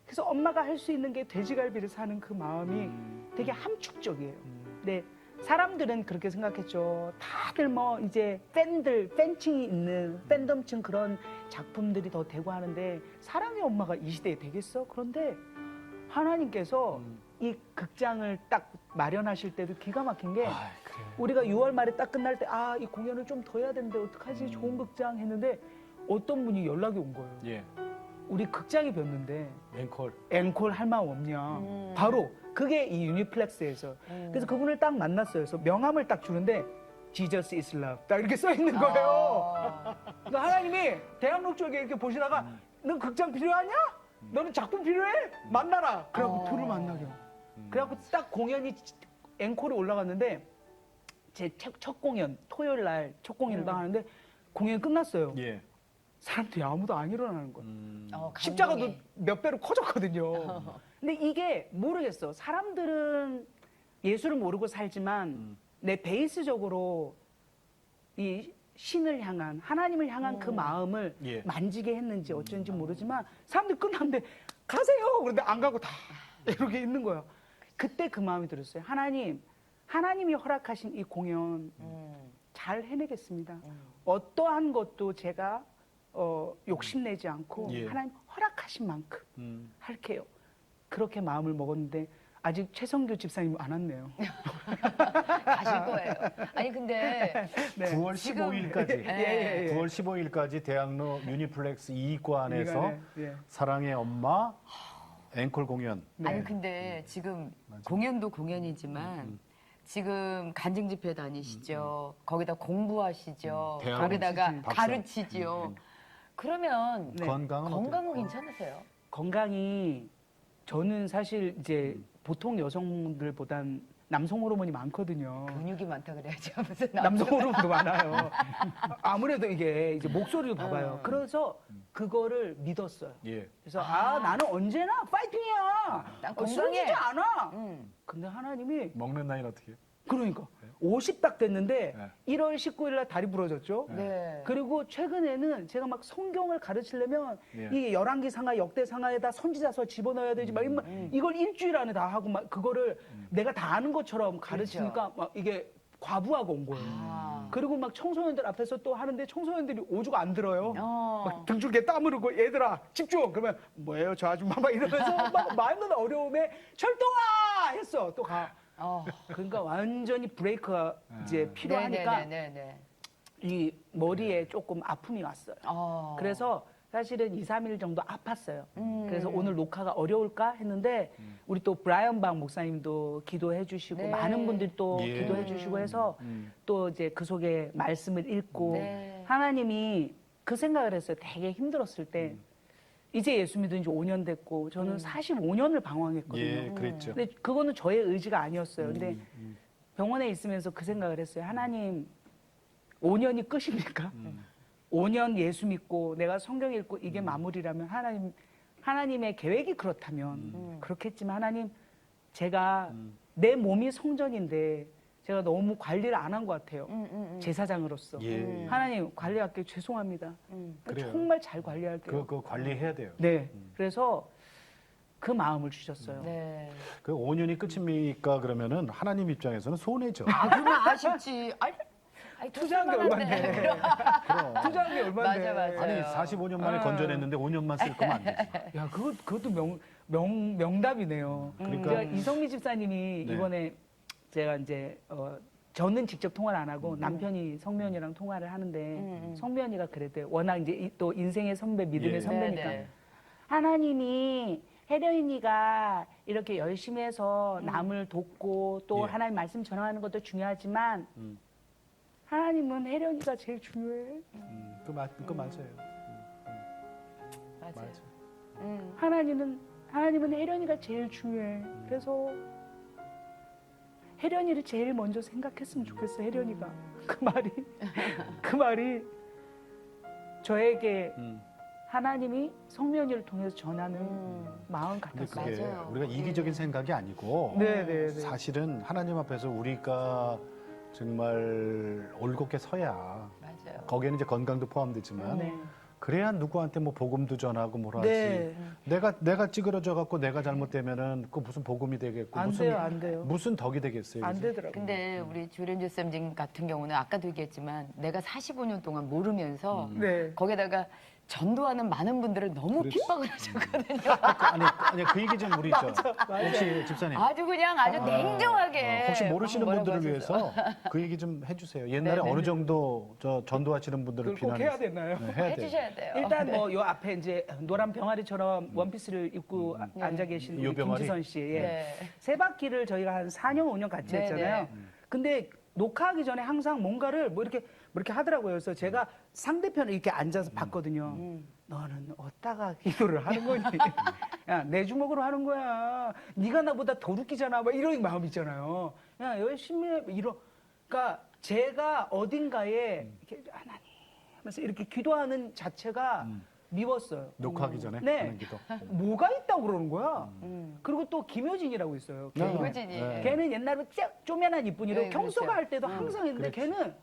Speaker 6: 그래서 엄마가 할 수 있는 게 돼지갈비를 사는 그 마음이 되게 함축적이에요. 근데 사람들은 그렇게 생각했죠. 다들 뭐 이제 팬층이 있는 팬덤층 그런 작품들이 더 되고 하는데 사랑의 엄마가 이 시대에 되겠어? 그런데 하나님께서 이 극장을 딱 마련하실 때도 기가 막힌 게
Speaker 4: 아, 그래.
Speaker 6: 우리가 6월 말에 딱 끝날 때 아, 이 공연을 좀 더 해야 되는데 어떡하지? 좋은 극장 했는데 어떤 분이 연락이 온 거예요.
Speaker 4: 예.
Speaker 6: 우리 극장이 비었는데
Speaker 4: 앵콜.
Speaker 6: 앵콜 할 마음 없냐. 바로 그게 이 유니플렉스에서. 그래서 그분을 딱 만났어요. 그래서 명함을 딱 주는데 Jesus is love 딱 이렇게 써 있는 거예요. 그러니까 하나님이 대학로 쪽에 이렇게 보시다가 너 극장 필요하냐? 너는 작품 필요해? 만나라. 그래갖고 둘을 만나게요. 그래갖고 딱 공연이 앵콜이 올라갔는데 제 첫 공연 토요일 날 첫 공연을 딱 하는데 공연이 끝났어요.
Speaker 4: 예.
Speaker 6: 사람들이 아무도 안 일어나는 거예요. 십자가도
Speaker 5: 감동이.
Speaker 6: 몇 배로 커졌거든요. 근데 이게 모르겠어. 사람들은 예수를 모르고 살지만 내 베이스적으로 이 신을 향한 하나님을 향한 그 마음을
Speaker 4: 예.
Speaker 6: 만지게 했는지 어쩐지 모르지만 사람들 끝났는데 가세요. 그런데 안 가고 다 이렇게 있는 거예요. 그때 그 마음이 들었어요. 하나님이 허락하신 이 공연 잘 해내겠습니다. 어떠한 것도 제가 욕심내지 않고
Speaker 4: 예.
Speaker 6: 하나님 허락하신 만큼 할게요. 그렇게 마음을 먹었는데 아직 최성규 집사님 안 왔네요.
Speaker 5: 가실 거예요. 아니 근데
Speaker 4: 9월
Speaker 5: 지금-
Speaker 4: 15일까지.
Speaker 6: 예.
Speaker 4: 9월 15일까지 대학로 유니플렉스 2관에서
Speaker 6: 예.
Speaker 4: 사랑의 엄마 앵콜 공연.
Speaker 6: 네.
Speaker 5: 아니 근데 지금 공연도 공연이지만 지금 간증 집회 다니시죠. 거기다 공부하시죠.
Speaker 4: 대학
Speaker 5: 거기다가
Speaker 6: 가르치지.
Speaker 4: 박사.
Speaker 5: 가르치죠. 그러면
Speaker 6: 네.
Speaker 4: 건강은
Speaker 5: 건강은
Speaker 4: 어때요?
Speaker 5: 괜찮으세요?
Speaker 6: 건강이 저는 사실 이제 보통 여성들보단 남성 호르몬이 많거든요.
Speaker 5: 근육이 많다 그래야죠. 무슨
Speaker 6: 남성 호르몬도 많아요. 아무래도 이게 이제 목소리를 봐봐요.
Speaker 5: 음.
Speaker 6: 그래서 그거를 믿었어요.
Speaker 4: 예.
Speaker 6: 그래서 나는 언제나 파이팅이야.
Speaker 5: 난
Speaker 6: 쓰러지지
Speaker 5: 건강해.
Speaker 6: 않아.
Speaker 5: 음.
Speaker 6: 근데 하나님이
Speaker 4: 먹는 나이는 어떻게 해요?
Speaker 6: 그러니까 50 딱 됐는데
Speaker 4: 네.
Speaker 6: 1월 19일 날 다리 부러졌죠.
Speaker 5: 네.
Speaker 6: 그리고 최근에는 제가 막 성경을 가르치려면
Speaker 4: 예.
Speaker 6: 이 열왕기 상하 역대 상하에다 선지자서 집어넣어야 되지 막 이걸 일주일 안에 다 하고 막 그거를 내가 다 아는 것처럼 가르치니까 막 이게 과부하가 온 거예요.
Speaker 5: 아.
Speaker 6: 그리고 막 청소년들 앞에서 또 하는데 청소년들이 오죽 안 들어요.
Speaker 5: 어.
Speaker 6: 막 등줄기에 땀 흐르고 얘들아 집중 그러면 뭐예요 저 아줌마 막 이러면서 막 마음은 어려움에 철동아 했어 또 가. 그러니까 완전히 브레이크가 이제 필요하니까
Speaker 5: 네네네네.
Speaker 6: 이 머리에 조금 아픔이 왔어요. 그래서 사실은 2, 3일 정도 아팠어요. 그래서 오늘 녹화가 어려울까 했는데 우리 또 브라이언 박 목사님도 기도해 주시고
Speaker 5: 네.
Speaker 6: 많은 분들이 또
Speaker 4: 예.
Speaker 6: 기도해 주시고 해서 또 이제 그 속에 말씀을 읽고
Speaker 5: 네.
Speaker 6: 하나님이 그 생각을 했어요. 되게 힘들었을 때 이제 예수 믿은 지 5년 됐고 저는 45년을 방황했거든요.
Speaker 4: 예, 그랬죠.
Speaker 6: 근데 그거는 저의 의지가 아니었어요. 근데 병원에 있으면서 그 생각을 했어요. 하나님, 5년이 끝입니까? 5년 예수 믿고 내가 성경 읽고 이게 마무리라면 하나님의 계획이 그렇다면 그렇겠지만 하나님, 제가 내 몸이 성전인데 제가 너무 관리를 안 한 것 같아요. 제사장으로서.
Speaker 4: 예.
Speaker 6: 하나님, 관리할게요. 죄송합니다.
Speaker 4: 그래요.
Speaker 6: 정말 잘 관리할게요.
Speaker 4: 그거 관리해야 돼요.
Speaker 6: 네. 그래서 그 마음을 주셨어요.
Speaker 5: 네.
Speaker 4: 그 5년이 끝입니까? 그러면은 하나님 입장에서는 손해죠.
Speaker 5: 그러면 아쉽지. 아니
Speaker 6: 투자한 게 얼마인데. 투자한 게 얼마인데.
Speaker 5: 맞아.
Speaker 4: 아니 45년 만에 건져냈는데 5년만 쓸 거면 안 되지.
Speaker 6: 야, 그것도 명답이네요.
Speaker 4: 그러니까-
Speaker 6: 제가 이성미 집사님이
Speaker 4: 네.
Speaker 6: 이번에 제가 이제 저는 직접 통화를 안 하고 남편이 성면이랑 통화를 하는데 성면이가 그랬대요. 워낙 이제 또 인생의 선배, 믿음의
Speaker 4: 예.
Speaker 6: 선배니까.
Speaker 5: 네네.
Speaker 6: 하나님이 혜련이가 이렇게 열심히 해서 남을 돕고 또
Speaker 4: 예.
Speaker 6: 하나님 말씀 전하는 것도 중요하지만 하나님은 혜련이가 제일 중요해.
Speaker 4: 그거 맞아요.
Speaker 5: 맞아요.
Speaker 6: 하나님은 혜련이가 제일 중요해. 그래서 혜련이를 제일 먼저 생각했으면 좋겠어. 혜련이가 그 말이 저에게 하나님이 성면이를 통해서 전하는 마음
Speaker 4: 근데
Speaker 6: 같았어요.
Speaker 4: 그게
Speaker 5: 맞아요.
Speaker 4: 우리가 이기적인 생각이 아니고
Speaker 6: 네.
Speaker 4: 사실은 하나님 앞에서 우리가 정말 올곧게 서야
Speaker 5: 맞아요.
Speaker 4: 거기에는 이제 건강도 포함되지만
Speaker 6: 네.
Speaker 4: 그래야 누구한테 뭐 복음도 전하고 뭐라 하지.
Speaker 6: 네.
Speaker 4: 내가 찌그러져 갖고 내가 잘못되면은 그 무슨 복음이 되겠고
Speaker 6: 안
Speaker 4: 무슨
Speaker 6: 돼요, 안 돼요.
Speaker 4: 무슨 덕이 되겠어요.
Speaker 6: 안
Speaker 4: 그죠?
Speaker 6: 되더라고요.
Speaker 5: 근데 우리 조련주 쌤 같은 경우는 아까도 얘기했지만 내가 45년 동안 모르면서
Speaker 6: 네.
Speaker 5: 거기다가 전도하는 많은 분들을 너무
Speaker 4: 그렇지.
Speaker 5: 핍박을 하셨거든요.
Speaker 4: 아니 그 얘기 좀 우리 혹시 집사님
Speaker 5: 아주 그냥 아주 냉정하게.
Speaker 4: 혹시 모르시는
Speaker 5: 막 뭐라고
Speaker 4: 분들을
Speaker 5: 하셔서.
Speaker 4: 위해서 그 얘기 좀 해주세요. 옛날에
Speaker 5: 네네네.
Speaker 4: 어느 정도 저 전도하시는 분들을
Speaker 6: 그걸 꼭 해야
Speaker 4: 비난했어요.
Speaker 6: 되나요?
Speaker 4: 네, 해야 돼요.
Speaker 5: 해주셔야 돼요.
Speaker 6: 일단 뭐 요 앞에 이제 노란 병아리처럼 원피스를 입고 앉아 계신
Speaker 4: 요
Speaker 6: 우리
Speaker 4: 병아리?
Speaker 6: 김지선 씨. 예.
Speaker 5: 네.
Speaker 6: 세 바퀴를 저희가 한 4년, 5년 같이
Speaker 5: 네,
Speaker 6: 했잖아요.
Speaker 5: 네.
Speaker 6: 근데 녹화하기 전에 항상 뭔가를 뭐 이렇게 하더라고요. 그래서 제가 상대편을 이렇게 앉아서 봤거든요. 너는 어디다가 기도를 하는 거니? 야, 내 주먹으로 하는 거야. 네가 나보다 더 웃기잖아. 막 이런 마음 있잖아요. 야, 열심히 해. 그러니까 제가 어딘가에 이렇게 하나님 하면서 이렇게 기도하는 자체가 미웠어요.
Speaker 4: 녹화하기 전에
Speaker 6: 네.
Speaker 4: 하는 기도.
Speaker 6: 뭐가 있다고 그러는 거야. 그리고 또 김효진이라고 있어요.
Speaker 4: 네.
Speaker 5: 김효진이.
Speaker 4: 네.
Speaker 6: 걔는 옛날에 쪼매난 이쁜이로
Speaker 5: 네,
Speaker 6: 경서가
Speaker 5: 그렇죠.
Speaker 6: 할 때도 항상 했는데
Speaker 4: 그렇지.
Speaker 6: 걔는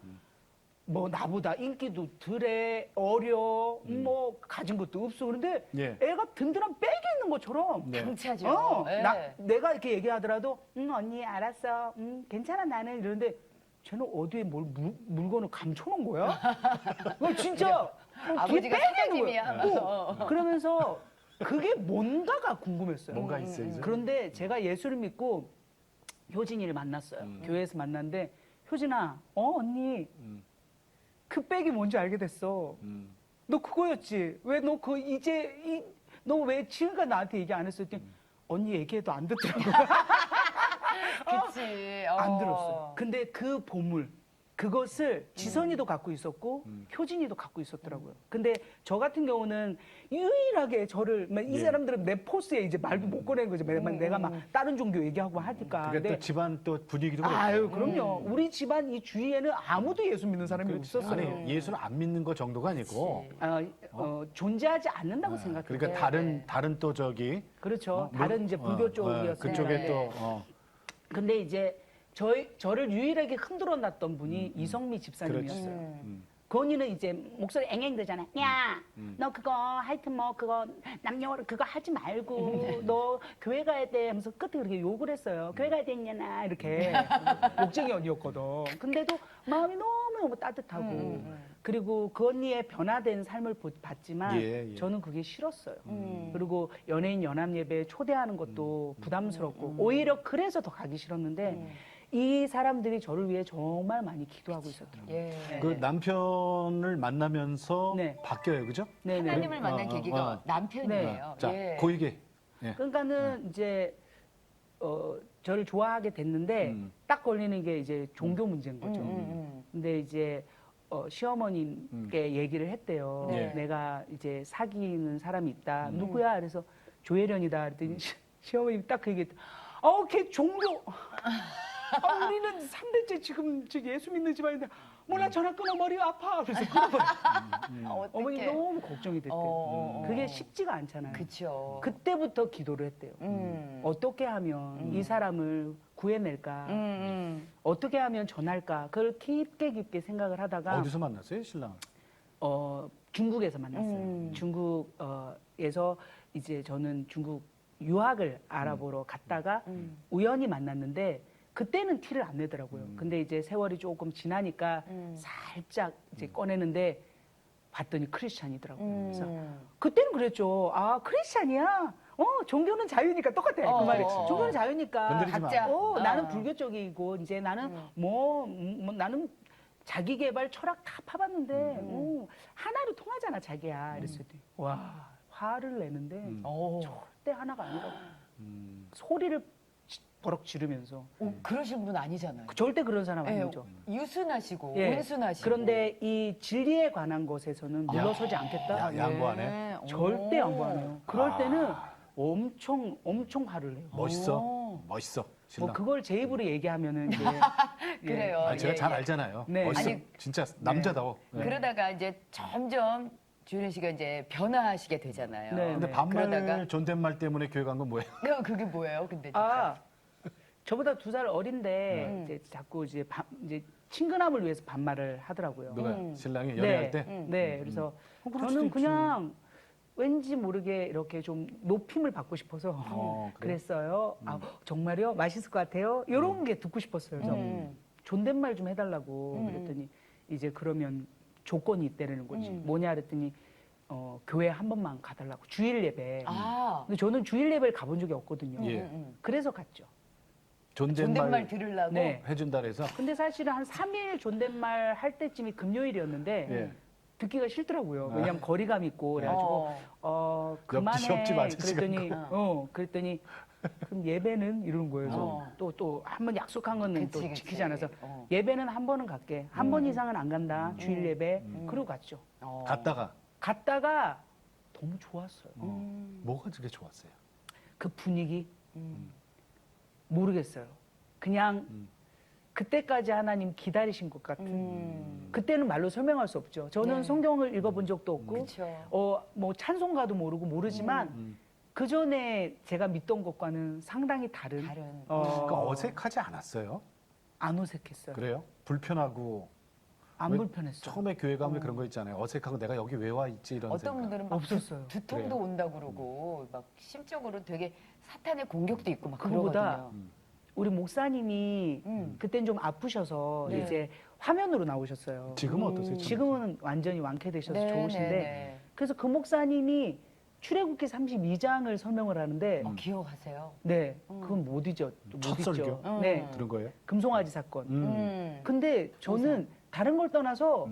Speaker 6: 뭐 나보다 인기도 덜해 어려 뭐 가진 것도 없어 그런데
Speaker 4: 예.
Speaker 6: 애가 든든한 백이 있는 것처럼
Speaker 4: 네.
Speaker 5: 강차죠. 예.
Speaker 6: 내가 이렇게 얘기하더라도 언니 알았어 괜찮아 나는 이러는데 쟤는 어디에 물건을 감춰놓은 거야? 진짜 뒤에
Speaker 5: 아버지가
Speaker 6: 백이 있는
Speaker 5: 사장님이야.
Speaker 6: 거야. 그러면서 그게 뭔가가 궁금했어요.
Speaker 4: 뭔가 있어요. 이제.
Speaker 6: 그런데 제가 예수를 믿고 효진이를 만났어요. 교회에서 만났는데 효진아, 언니 그 백이 뭔지 알게 됐어. 너 그거였지. 왜 너 너 왜 지금까지 나한테 얘기 안 했어? 했더니 언니 얘기해도 안 듣더라고.
Speaker 5: 그치.
Speaker 6: 안 들었어요. 근데 그 보물 그것을 지선이도 갖고 있었고 효진이도 갖고 있었더라고요. 근데 저 같은 경우는 유일하게 저를 이 사람들은 내 포스에 이제 말도 못 꺼내는 거죠. 내가 막 다른 종교 얘기하고 하니까.
Speaker 4: 그게 또 집안 또 분위기도 그렇고.
Speaker 6: 아유 그럼요. 우리 집안 이 주위에는 아무도 예수 믿는 사람이 없었어요.
Speaker 4: 아니 예수는 안 믿는 거 정도가 아니고.
Speaker 6: 존재하지 않는다고 생각해요.
Speaker 4: 그러니까 다른 또 저기
Speaker 6: 그렇죠. 다른 이제 불교 쪽이었어요.
Speaker 4: 그쪽에 또
Speaker 6: 근데 이제 저를 유일하게 흔들어 놨던 분이 이성미 집사님이었어요. 건이는 이제 목소리 앵앵 되잖아. 야, 너 그거 하여튼 뭐 그거 남녀 그거 하지 말고 너 교회 가야 돼 하면서 끝에 그렇게 욕을 했어요. 교회 가야 되냐나 이렇게 욕쟁이 언니였거든. 근데도 마음이 너무너무 따뜻하고 그리고 그 언니의 변화된 삶을 봤지만
Speaker 4: 예.
Speaker 6: 저는 그게 싫었어요. 그리고 연예인 연합 예배에 초대하는 것도 부담스럽고 오히려 그래서 더 가기 싫었는데 이 사람들이 저를 위해 정말 많이 기도하고 있었더라고요.
Speaker 5: 예.
Speaker 4: 그 남편을 만나면서
Speaker 6: 네.
Speaker 4: 바뀌어요, 그죠?
Speaker 6: 네네.
Speaker 5: 하나님을 만난 계기가 남편이에요.
Speaker 4: 자,
Speaker 5: 예.
Speaker 4: 그 얘기. 예.
Speaker 6: 그러니까는 이제 저를 좋아하게 됐는데 딱 걸리는 게 이제 종교 문제인 거죠. 근데 이제 시어머님께 얘기를 했대요.
Speaker 4: 예.
Speaker 6: 내가 이제 사귀는 사람이 있다. 누구야? 그래서 조혜련이다. 그랬더니 시어머님이 딱 그 얘기했대. 걔 종교. 우리는 3대째 지금 예수 믿는 집안인데 몰라 전화 끊어 머리 아파. 그래서 끊어버려. 어머니
Speaker 5: 어떡해.
Speaker 6: 너무 걱정이 됐대요. 그게 쉽지가 않잖아요.
Speaker 5: 그쵸.
Speaker 6: 그때부터 기도를 했대요. 어떻게 하면 이 사람을 구해낼까? 어떻게 하면 전할까? 그걸 깊게 생각을 하다가
Speaker 4: 어디서 만났어요, 신랑?
Speaker 6: 중국에서 만났어요. 중국에서 이제 저는 중국 유학을 알아보러 갔다가 우연히 만났는데 그때는 티를 안 내더라고요. 근데 이제 세월이 조금 지나니까 살짝 이제 꺼내는데 봤더니 크리스찬이더라고요. 그래서 그때는 그랬죠. 아, 크리스찬이야? 종교는 자유니까 똑같아. 그 말이. 종교는 자유니까.
Speaker 4: 건드리지 마.
Speaker 5: 각자.
Speaker 6: 나는 불교 쪽이고 이제 나는 나는 자기 개발 철학 다 파봤는데 하나로 통하잖아 자기야. 이랬을 때 와 화를 내는데 절대 하나가 아니라고. 소리를 버럭 지르면서
Speaker 5: 그러신 분 아니잖아요.
Speaker 6: 절대 그런 사람
Speaker 5: 예,
Speaker 6: 아니죠.
Speaker 5: 유순하시고
Speaker 6: 예.
Speaker 5: 온순하시고.
Speaker 6: 그런데 이 진리에 관한 것에서는 물러서지 않겠다.
Speaker 4: 양보하네.
Speaker 6: 절대 양보 안 해요. 그럴 때는 엄청 화를 내요.
Speaker 4: 멋있어, 신랑.
Speaker 6: 뭐 그걸 제 입으로 얘기하면은 이제
Speaker 5: 그래요.
Speaker 4: 아니, 제가
Speaker 5: 예,
Speaker 4: 잘
Speaker 5: 예.
Speaker 4: 알잖아요.
Speaker 6: 네.
Speaker 4: 멋있어.
Speaker 5: 아니,
Speaker 4: 진짜 남자다워. 네.
Speaker 5: 그러다가 이제 점점 주현 씨가 이제 변화하시게 되잖아요.
Speaker 6: 네.
Speaker 4: 근데 반말
Speaker 5: 그러다가
Speaker 4: 존댓말 때문에 교회 간 건 뭐예요?
Speaker 5: 그게 뭐예요? 근데 진짜.
Speaker 6: 저보다 2살 어린데 이제 자꾸 이제 친근함을 위해서 반말을 하더라고요.
Speaker 4: 누가 신랑이 연애할 때?
Speaker 6: 네, 그래서
Speaker 4: 그럴 수도
Speaker 6: 저는
Speaker 4: 있지.
Speaker 6: 그냥 왠지 모르게 이렇게 좀 높임을 받고 싶어서
Speaker 4: 그래요?
Speaker 6: 그랬어요. 정말요? 맛있을 것 같아요? 이런 게 듣고 싶었어요. 그래서 존댓말 좀 해달라고 그랬더니 이제 그러면 조건이 있다는 거지. 뭐냐 그랬더니 교회 한 번만 가달라고 주일 예배. 근데 저는 주일 예배를 가본 적이 없거든요.
Speaker 4: 예.
Speaker 6: 그래서 갔죠.
Speaker 5: 존댓말 들으려고.
Speaker 6: 네.
Speaker 4: 해준다 그래서
Speaker 6: 근데 사실은 한 3일 존댓말 할 때쯤이 금요일이었는데
Speaker 4: 예.
Speaker 6: 듣기가 싫더라고요. 왜냐면 거리감 있고 그래가지고 그만해.
Speaker 4: 옆집 아저씨가
Speaker 6: 그랬더니 그럼 예배는 이러는 거예요. 그래서 또 한 번 약속한 거는 또
Speaker 5: 그치.
Speaker 6: 지키지 않아서 예배는 한 번은 갈게. 한 번 이상은 안 간다. 주일 예배. 그러고 갔죠. 갔다가 너무 좋았어요.
Speaker 4: 뭐가 그렇게 좋았어요?
Speaker 6: 그 분위기 모르겠어요. 그냥 그때까지 하나님 기다리신 것 같은. 그때는 말로 설명할 수 없죠. 저는 성경을 읽어본 적도 없고,
Speaker 5: 그쵸.
Speaker 6: 뭐 찬송가도 모르지만 그 전에 제가 믿던 것과는 상당히 다른.
Speaker 4: 그러니까 어색하지 않았어요?
Speaker 6: 안 어색했어요.
Speaker 4: 그래요? 불편하고
Speaker 6: 안
Speaker 4: 왜
Speaker 6: 불편했어요.
Speaker 4: 처음에 교회 가면 그런 거 있잖아요. 어색하고 내가 여기 왜 와 있지 이런
Speaker 5: 어떤
Speaker 4: 생각.
Speaker 5: 분들은 막
Speaker 6: 없었어요.
Speaker 5: 두통도
Speaker 4: 그래요?
Speaker 5: 온다 그러고 막 심적으로 되게 사탄의 공격도 있고 막
Speaker 6: 그거보다
Speaker 5: 그러거든요.
Speaker 6: 우리 목사님이 그땐 좀 아프셔서
Speaker 5: 네.
Speaker 6: 이제 화면으로 나오셨어요.
Speaker 4: 지금은 어떠세요?
Speaker 6: 지금은 완전히 완쾌되셔서
Speaker 5: 네,
Speaker 6: 좋으신데
Speaker 5: 네,
Speaker 6: 그래서 그 목사님이 출애굽기 32장을 설명을 하는데
Speaker 5: 네. 기억하세요?
Speaker 6: 네, 그건 못 잊죠.
Speaker 4: 첫 설교?
Speaker 6: 네,
Speaker 4: 들은 거예요?
Speaker 6: 금송아지 사건.
Speaker 5: 음.
Speaker 6: 근데 저는 다른 걸 떠나서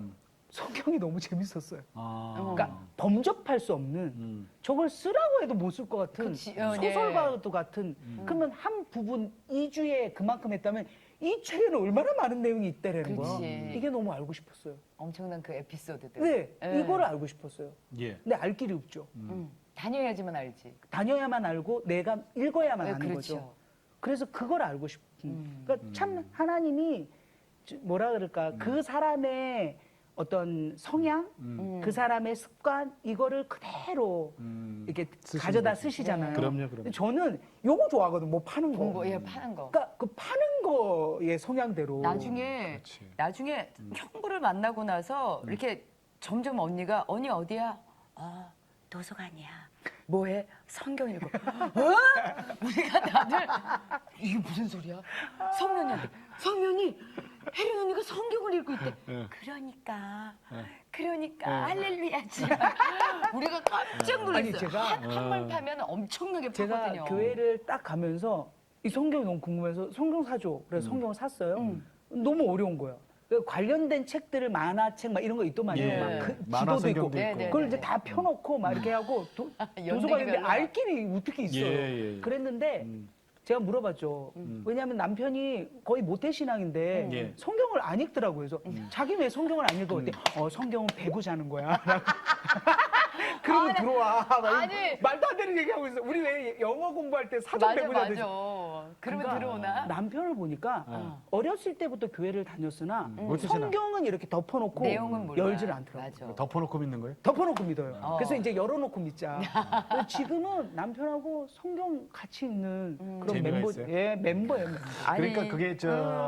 Speaker 6: 성경이 너무 재밌었어요.
Speaker 4: 아.
Speaker 6: 그러니까 범접할 수 없는 저걸 쓰라고 해도 못 쓸 것 같은
Speaker 5: 그치,
Speaker 6: 소설과도 같은 그러면 한 부분 2주에 그만큼 했다면 이 책에는 얼마나 많은 내용이 있다라는 거야.
Speaker 5: 그치.
Speaker 6: 이게 너무 알고 싶었어요.
Speaker 5: 엄청난 그 에피소드들.
Speaker 6: 네,
Speaker 5: 예.
Speaker 6: 이거를 알고 싶었어요.
Speaker 4: 예.
Speaker 6: 근데 알 길이 없죠.
Speaker 5: 다녀야지만 알지.
Speaker 6: 다녀야만 알고 내가 읽어야만
Speaker 5: 네,
Speaker 6: 아는
Speaker 5: 그렇죠.
Speaker 6: 거죠. 그래서 그걸 알고 싶은. 그러니까 참 하나님이 뭐라 그럴까 그 사람의 어떤 성향, 그 사람의 습관 이거를 그대로 이렇게
Speaker 4: 쓰시는
Speaker 6: 가져다
Speaker 4: 거죠.
Speaker 6: 쓰시잖아요.
Speaker 4: 그럼요.
Speaker 6: 근데 저는 요거 좋아하거든. 뭐 파는 거.
Speaker 5: 공부, 예, 파는 거.
Speaker 6: 그러니까 그 파는 거의 성향대로.
Speaker 5: 나중에 형부를 만나고 나서 이렇게 점점 언니가 언니 어디야? 도서관이야. 뭐해? 성경 읽어. 우리가 다들 이게 무슨 소리야? 성면이 혜린 언니가 성경을 읽고 있대. 그러니까 할렐루야지. 우리가 깜짝 놀랐어요.
Speaker 6: 아니, 제가
Speaker 5: 한말 파면 엄청나게
Speaker 6: 제가
Speaker 5: 파거든요.
Speaker 6: 교회를 딱 가면서 이 성경이 너무 궁금해서 성경 사줘. 그래서 성경을 샀어요. 너무 어려운 거야. 그 관련된 책들을 만화책 막 이런 거 있더만요.
Speaker 5: 예.
Speaker 6: 막 그
Speaker 4: 만화
Speaker 6: 지도도 있고.
Speaker 4: 성경도 있고.
Speaker 5: 네,
Speaker 6: 그걸 이제 다 펴놓고 막 이렇게 하고 도서관인데
Speaker 5: 연대기별로
Speaker 6: 알 길이 어떻게 있어요.
Speaker 4: 예.
Speaker 6: 그랬는데 제가 물어봤죠. 왜냐하면 남편이 거의 모태신앙인데
Speaker 4: 예.
Speaker 6: 성경을 안 읽더라고요. 그래서 자기 왜 성경을 안 읽어? 그랬더니 성경은 배고 자는 거야. 그러면
Speaker 5: 아니,
Speaker 6: 들어와. 막
Speaker 5: 아니.
Speaker 6: 말도 안 되는 얘기하고 있어. 우리 왜 영어 공부할 때 사전 배고 자듯이.
Speaker 5: 그러면
Speaker 6: 그러니까
Speaker 5: 들어오나?
Speaker 6: 남편을 보니까 어렸을 때부터 교회를 다녔으나
Speaker 4: 모태신앙.
Speaker 6: 성경은 이렇게 덮어놓고
Speaker 5: 내용은 몰라.
Speaker 6: 열질 않더라고요.
Speaker 5: 맞아.
Speaker 4: 덮어놓고 믿는 거예요?
Speaker 6: 덮어놓고 믿어요. 그래서 이제 열어놓고 믿자. 근데 지금은 남편하고 성경 같이 읽는 그런
Speaker 4: 재미가
Speaker 6: 멤버,
Speaker 4: 있어요?
Speaker 6: 예, 멤버예요. 멤버.
Speaker 5: 아니,
Speaker 4: 그러니까 그게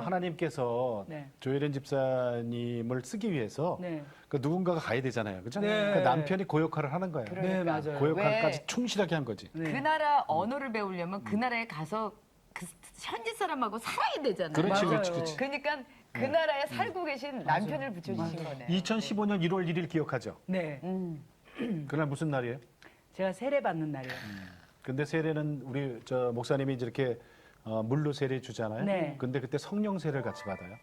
Speaker 4: 하나님께서
Speaker 6: 네.
Speaker 4: 조혜련 집사님을 쓰기 위해서
Speaker 6: 네.
Speaker 4: 그 누군가가 가야 되잖아요. 그죠?
Speaker 6: 네.
Speaker 4: 그러니까 남편이 그 역할을 하는 거예요.
Speaker 6: 네, 맞아요.
Speaker 4: 그 역할까지
Speaker 5: 왜?
Speaker 4: 충실하게 한 거지.
Speaker 6: 네.
Speaker 5: 그 나라 언어를 배우려면 그 나라에 가서 그 현지 사람하고 살아야 되잖아요.
Speaker 4: 그렇지,
Speaker 6: 맞아요.
Speaker 4: 그렇지.
Speaker 5: 그러니까 그 나라에 살고 계신 남편을 붙여주신 거네.
Speaker 4: 2015년 1월 1일 기억하죠?
Speaker 6: 네.
Speaker 4: 그날 무슨 날이에요?
Speaker 6: 제가 세례 받는 날이에요.
Speaker 4: 근데 세례는 우리 저 목사님이 이렇게 물로 세례 주잖아요.
Speaker 6: 네.
Speaker 4: 근데 그때 성령 세례를 같이 받아요.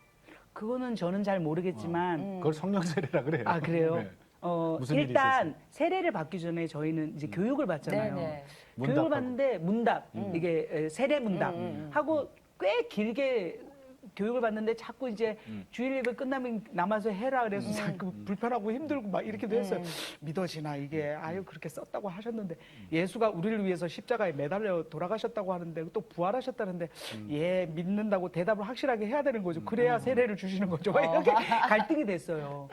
Speaker 6: 그거는 저는 잘 모르겠지만
Speaker 4: 그걸 성령 세례라 그래요.
Speaker 6: 아 그래요?
Speaker 4: 네. 무슨 일이
Speaker 6: 일단 세례를 받기 전에 저희는 이제 교육을 받잖아요.
Speaker 5: 네네.
Speaker 6: 교육을
Speaker 4: 문답하고.
Speaker 6: 받는데 문답 이게 세례 문답 하고 꽤 길게 교육을 받는데 자꾸 이제 주일 예배 끝나면 남아서 해라 그래서 자꾸 불편하고 힘들고 막 이렇게도 했어요. 믿어지나 이게 아유 그렇게 썼다고 하셨는데 예수가 우리를 위해서 십자가에 매달려 돌아가셨다고 하는데 또 부활하셨다는데 예 믿는다고 대답을 확실하게 해야 되는 거죠. 그래야 세례를 주시는 거죠. 막 이렇게 갈등이 됐어요.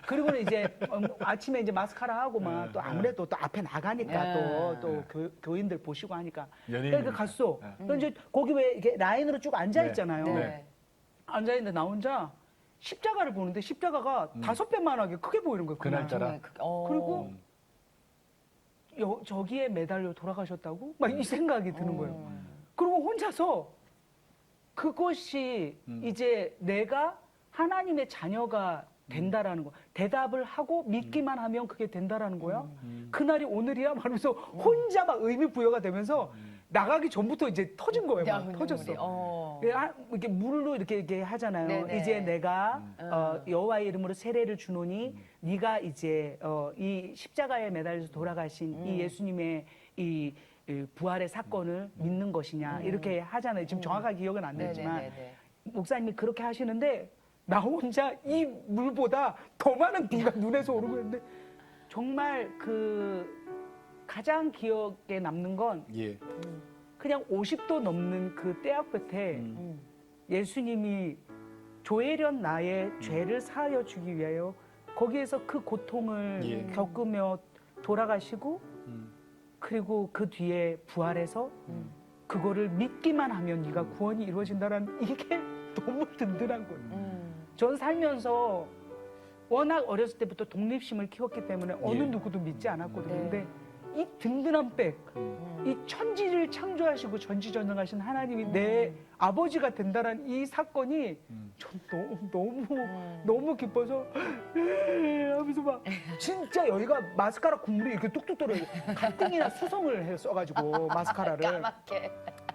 Speaker 6: 그리고는 이제 아침에 이제 마스카라 하고 막 또 아무래도 또 앞에 나가니까 또 교인들 보시고 하니까
Speaker 4: 연예인이니까.
Speaker 6: 그러니까 갔어. 그래서 이제 거기 왜 이렇게 라인으로 쭉 앉아 있잖아요.
Speaker 5: 네.
Speaker 6: 앉아 있는데 나 혼자 십자가를 보는데 십자가가 5배만하게 크게 보이는 거예요.
Speaker 4: 그날따라.
Speaker 6: 그리고 저기에 매달려 돌아가셨다고? 막 이 생각이 드는 거예요. 그리고 혼자서 그것이 이제 내가 하나님의 자녀가 된다라는 거. 대답을 하고 믿기만 하면 그게 된다라는 거야. 그날이 오늘이야? 말하면서 혼자 막 의미 부여가 되면서 나가기 전부터 이제 터진 거예요. 막
Speaker 5: 눈물이.
Speaker 6: 터졌어. 이렇게 물로 이렇게 하잖아요.
Speaker 5: 네네.
Speaker 6: 이제 내가 여호와의 이름으로 세례를 주노니 네가 이제 이 십자가에 매달려서 돌아가신 이 예수님의 이 부활의 사건을 믿는 것이냐 이렇게 하잖아요. 지금 정확하게 기억은 안 나지만
Speaker 5: 네네네네.
Speaker 6: 목사님이 그렇게 하시는데 나 혼자 이 물보다 더 많은 비가 눈에서 오르고 있는데 정말 그 가장 기억에 남는 건
Speaker 4: 예.
Speaker 6: 그냥 50도 넘는 그 떼약볕에 예수님이 조혜련 나의 죄를 사하여 주기 위하여 거기에서 그 고통을
Speaker 4: 예.
Speaker 6: 겪으며 돌아가시고 그리고 그 뒤에 부활해서 그거를 믿기만 하면 네가 구원이 이루어진다는 이게 너무 든든한 거예요. 전 살면서 워낙 어렸을 때부터 독립심을 키웠기 때문에 어느 누구도 믿지 않았거든요.
Speaker 5: 네.
Speaker 6: 근데 이 든든한 백, 이 천지를 창조하시고 전지전능하신 하나님이 내 아버지가 된다는 이 사건이 전 너무 기뻐서 하면서 막 진짜 여기가 마스카라 국물이 이렇게 뚝뚝 떨어요. 가뜩이나 수성을 써가지고 마스카라를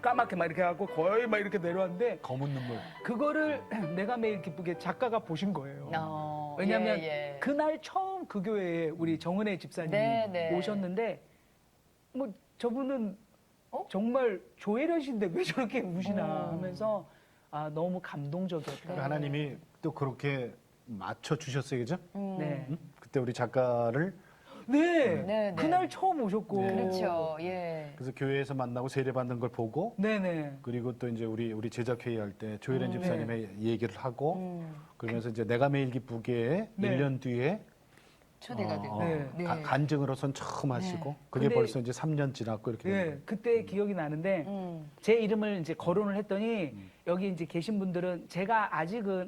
Speaker 6: 까맣게 막 이렇게 하고 거의 막 이렇게 내려왔는데
Speaker 4: 검은 눈물.
Speaker 6: 그거를 내가 매일 기쁘게 작가가 보신 거예요. 왜냐하면
Speaker 5: 예.
Speaker 6: 그날 처음 그 교회에 우리 정은혜 집사님이
Speaker 5: 네, 네.
Speaker 6: 오셨는데 뭐 저분은
Speaker 5: 어?
Speaker 6: 정말 조혜련신데 왜 저렇게 우시나
Speaker 5: 어.
Speaker 6: 하면서 아, 너무 감동적이었다.
Speaker 5: 네.
Speaker 4: 하나님이 또 그렇게 맞춰 주셨어요, 그죠?
Speaker 6: 네.
Speaker 4: 그때 우리 작가를
Speaker 6: 네.
Speaker 5: 네, 네.
Speaker 6: 그날 처음 오셨고.
Speaker 5: 그렇죠. 예.
Speaker 4: 그래서 교회에서 만나고 세례 받는 걸 보고
Speaker 6: 네네.
Speaker 4: 그리고 또 이제 우리 제작 회의할 때 조혜련 집사님의 얘기를 하고
Speaker 5: 음.
Speaker 4: 그러면서 이제 내가 매일 기쁘게
Speaker 6: 네.
Speaker 4: 1년 뒤에
Speaker 5: 초대가 되고.
Speaker 6: 네.
Speaker 5: 네.
Speaker 4: 간증으로선 처음 하시고 그게
Speaker 6: 근데-
Speaker 4: 벌써 이제 3년 지났고 이렇게 된
Speaker 6: 네,
Speaker 4: 거예요.
Speaker 6: 그때 기억이 나는데 제 이름을 이제 거론을 했더니 여기 이제 계신 분들은 제가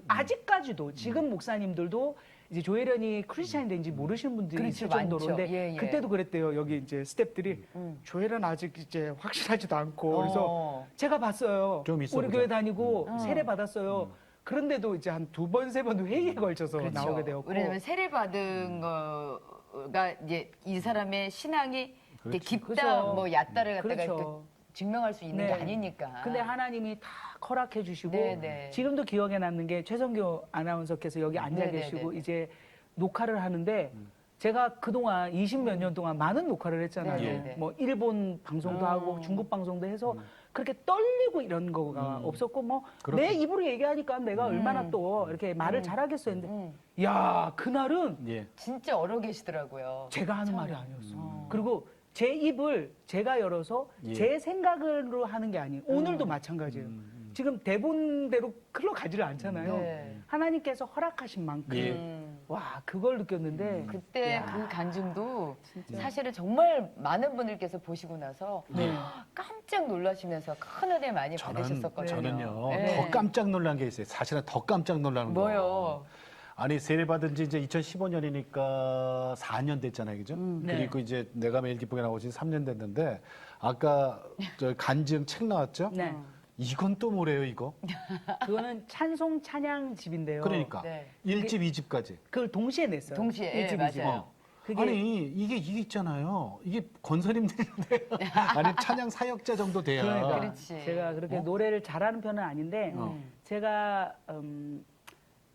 Speaker 6: 아직까지도 지금 목사님들도 이제 조혜련이 크리스찬이 된지 모르시는 분들이
Speaker 5: 그렇죠,
Speaker 6: 있을 정도로
Speaker 5: 많죠.
Speaker 6: 근데
Speaker 5: 예, 예.
Speaker 6: 그때도 그랬대요. 여기 이제 스태프들이 조혜련 아직 이제 확실하지도 않고 그래서
Speaker 5: 어.
Speaker 6: 제가 봤어요.
Speaker 4: 좀 있어
Speaker 6: 우리
Speaker 4: 보자.
Speaker 6: 교회 다니고 세례 받았어요. 그런데도 이제 한 2번, 3번 회의에 걸쳐서
Speaker 5: 그렇죠.
Speaker 6: 나오게 되었고
Speaker 5: 왜냐면 세례 받은 거가 이제 이 사람의 신앙이 이렇게 깊다,
Speaker 6: 그렇죠.
Speaker 5: 뭐 얕다를 갖다가
Speaker 6: 그렇죠.
Speaker 5: 이렇게 증명할 수 있는
Speaker 6: 네.
Speaker 5: 게 아니니까.
Speaker 6: 근데 하나님이 다 허락해 주시고
Speaker 5: 네, 네.
Speaker 6: 지금도 기억에 남는 게 최성교 아나운서께서 여기 앉아
Speaker 5: 네, 네,
Speaker 6: 계시고
Speaker 5: 네.
Speaker 6: 이제 녹화를 하는데 제가 그동안 20몇 년 동안 많은 녹화를 했잖아요.
Speaker 5: 네, 네, 네.
Speaker 6: 뭐 일본 방송도 하고 중국 방송도 해서 그렇게 떨리고 이런 거가 없었고 뭐 내 입으로 얘기하니까 내가 얼마나 또 이렇게 말을 잘하겠어 했는데 야 그날은
Speaker 4: 예.
Speaker 5: 진짜 얼어 계시더라고요.
Speaker 6: 제가 하는 말이 아니었어. 그리고 제 입을 제가 열어서
Speaker 4: 예.
Speaker 6: 제 생각으로 하는 게 아니에요. 오늘도 마찬가지예요. 지금 대본대로 흘러가지를 않잖아요.
Speaker 5: 네.
Speaker 6: 하나님께서 허락하신 만큼
Speaker 4: 예.
Speaker 6: 와 그걸 느꼈는데
Speaker 5: 그때 그 간증도 사실은 정말 많은 분들께서 보시고 나서
Speaker 6: 네.
Speaker 5: 깜짝 놀라시면서 큰 은혜 많이 받으셨었거든요.
Speaker 4: 저는요
Speaker 5: 네.
Speaker 4: 더 깜짝 놀란 게 있어요. 사실은 더 깜짝 놀라는 거.
Speaker 5: 뭐요?
Speaker 4: 아니 세례 받은 지 이제 2015년이니까 4년 됐잖아요, 그죠?
Speaker 6: 네.
Speaker 4: 그리고 이제 내가 매일 기쁘게 나오신 3년 됐는데 아까 저 간증 책 나왔죠?
Speaker 6: 네.
Speaker 4: 이건 또 뭐래요, 이거?
Speaker 6: 그거는 찬송 찬양 집인데요.
Speaker 4: 그러니까
Speaker 5: 네.
Speaker 4: 1집, 2집까지.
Speaker 6: 그걸 동시에 냈어요.
Speaker 5: 동시에, 예,
Speaker 6: 일집, 이집.
Speaker 5: 맞아요.
Speaker 6: 그게
Speaker 4: 아니 이게 있잖아요. 이게 권사님들인데 아니 찬양 사역자 정도 돼야.
Speaker 6: 그러니까
Speaker 5: 그렇지.
Speaker 6: 제가 그렇게 노래를 잘하는 편은 아닌데 제가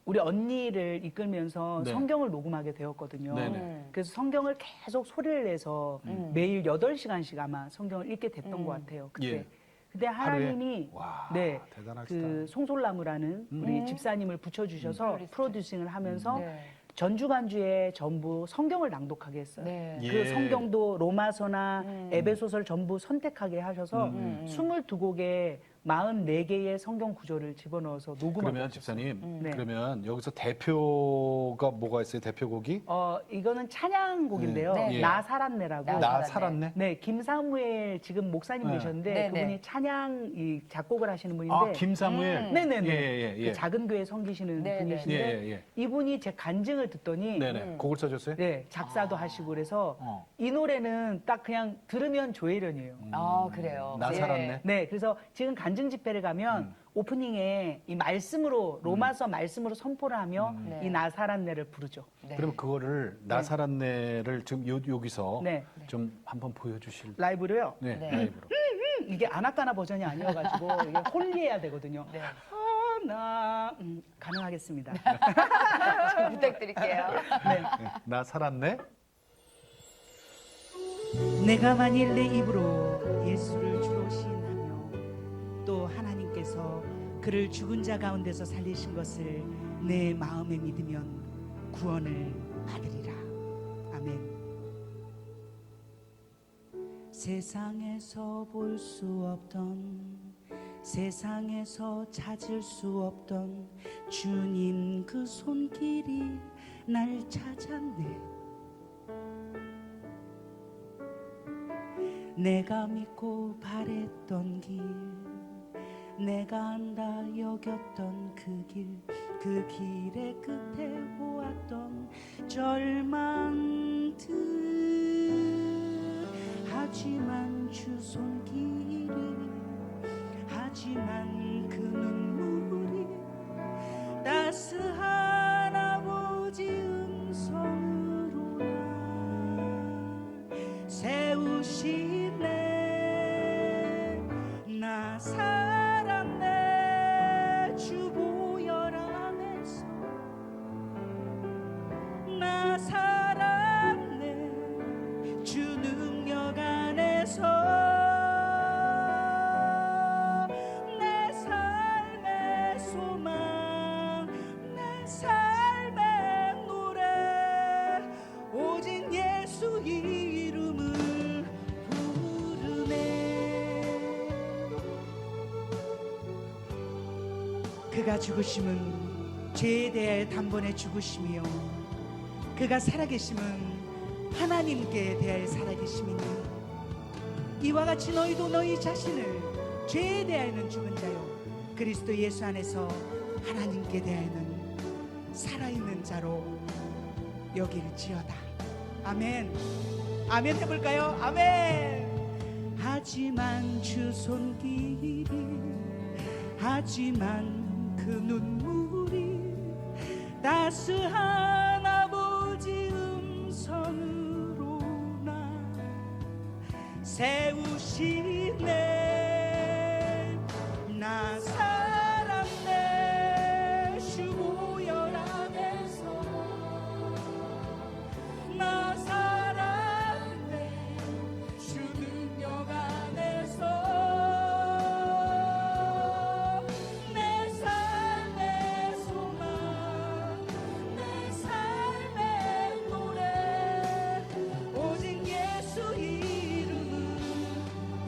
Speaker 6: 우리 언니를 이끌면서
Speaker 4: 네.
Speaker 6: 성경을 녹음하게 되었거든요.
Speaker 4: 네네.
Speaker 6: 그래서 성경을 계속 소리를 내서 매일 8시간씩 아마 성경을 읽게 됐던 것 같아요. 그때.
Speaker 4: 예.
Speaker 6: 근데
Speaker 4: 하루에?
Speaker 6: 하나님이
Speaker 4: 와,
Speaker 6: 네,
Speaker 4: 대단하시다.
Speaker 6: 그 송솔나무라는 우리 집사님을 붙여주셔서 프로듀싱을 하면서
Speaker 5: 네.
Speaker 6: 전주간주에 전부 성경을 낭독하게 했어요.
Speaker 5: 네.
Speaker 4: 예.
Speaker 6: 그 성경도 로마서나 에베소서를 전부 선택하게 하셔서 22곡에 44개의 성경 구절을 집어넣어서 녹음하게
Speaker 4: 그러면
Speaker 6: 했어요.
Speaker 4: 집사님,
Speaker 6: 네.
Speaker 4: 그러면 여기서 대표가 뭐가 있어요? 대표곡이?
Speaker 6: 이거는 찬양곡인데요.
Speaker 5: 네.
Speaker 4: 예.
Speaker 6: 나 살았네라고.
Speaker 5: 나
Speaker 4: 나
Speaker 5: 살았네.
Speaker 4: 살았네.
Speaker 6: 네, 김사무엘 지금 목사님
Speaker 4: 네.
Speaker 6: 계셨는데
Speaker 5: 네,
Speaker 6: 그분이
Speaker 5: 네.
Speaker 6: 찬양 이 작곡을 하시는 분인데
Speaker 4: 아 김사무엘.
Speaker 6: 네네네.
Speaker 4: 예, 예.
Speaker 6: 그 작은 교회 섬기시는
Speaker 5: 네, 네.
Speaker 6: 분이신데
Speaker 4: 예, 예.
Speaker 6: 이분이 제 간증을 듣더니
Speaker 4: 네네. 곡을 써줬어요?
Speaker 6: 네, 작사도 하시고 그래서
Speaker 4: 어.
Speaker 6: 이 노래는 딱 그냥 들으면 조혜련이에요.
Speaker 5: 아, 그래요.
Speaker 4: 나
Speaker 5: 예.
Speaker 4: 살았네.
Speaker 6: 네, 그래서 지금 간증 집회를 가면 오프닝에 이 말씀으로 로마서 말씀으로 선포를 하며
Speaker 5: 네.
Speaker 6: 이 나 살았네를 부르죠.
Speaker 5: 네.
Speaker 4: 그러면 그거를 나 살았네를 지금 여기서
Speaker 6: 네.
Speaker 4: 좀 한번 보여주실.
Speaker 6: 라이브로요.
Speaker 4: 네,
Speaker 5: 네.
Speaker 4: 라이브로.
Speaker 6: 이게 아나까나 버전이 아니어가지고 이게 홀리해야 되거든요.
Speaker 5: 네.
Speaker 6: 나 가능하겠습니다.
Speaker 5: 좀 부탁드릴게요.
Speaker 6: 네.
Speaker 4: 나 살았네.
Speaker 6: 내가 만일 내 입으로 예수를 주로 시인하며 또 하나님께서 그를 죽은 자 가운데서 살리신 것을 내 마음에 믿으면 구원을 받으리라. 아멘. 세상에서 볼 수 없던 세상에서 찾을 수 없던 주님 그 손길이 날 찾았네. 내가 믿고 바랬던 길 내가 안다 여겼던 그 길의 끝에 보았던 절망들 하지만 주 손길이 하지만 그 눈물이 따스한 아버지 음성으로 날 세우시네. 나 살았네 주 보혈 안에서 나 살았네 주 능력 안에서 내 삶의 소망 내 삶의 노래 오직 예수 이름을 부르네. 그가 죽으심은 죄에 대하여 단번에 죽으심이요 그가 살아계심은 하나님께 대하여 살아계심이니 이와 같이 너희도 너희 자신을 죄에 대하여는 죽은 자요 그리스도 예수 안에서 하나님께 대하여는 살아있는 자로 여길지어다. 아멘. 아멘 해볼까요? 아멘. 하지만 주 손길이 하지만 그 눈물이 따스한 아버지 음성으로 나 세우시네. 나 살았네 주 보혈 안에서 나 살았네 주 능력 안에서 내 삶의 소망 내 삶의 노래 오직 예수 이름을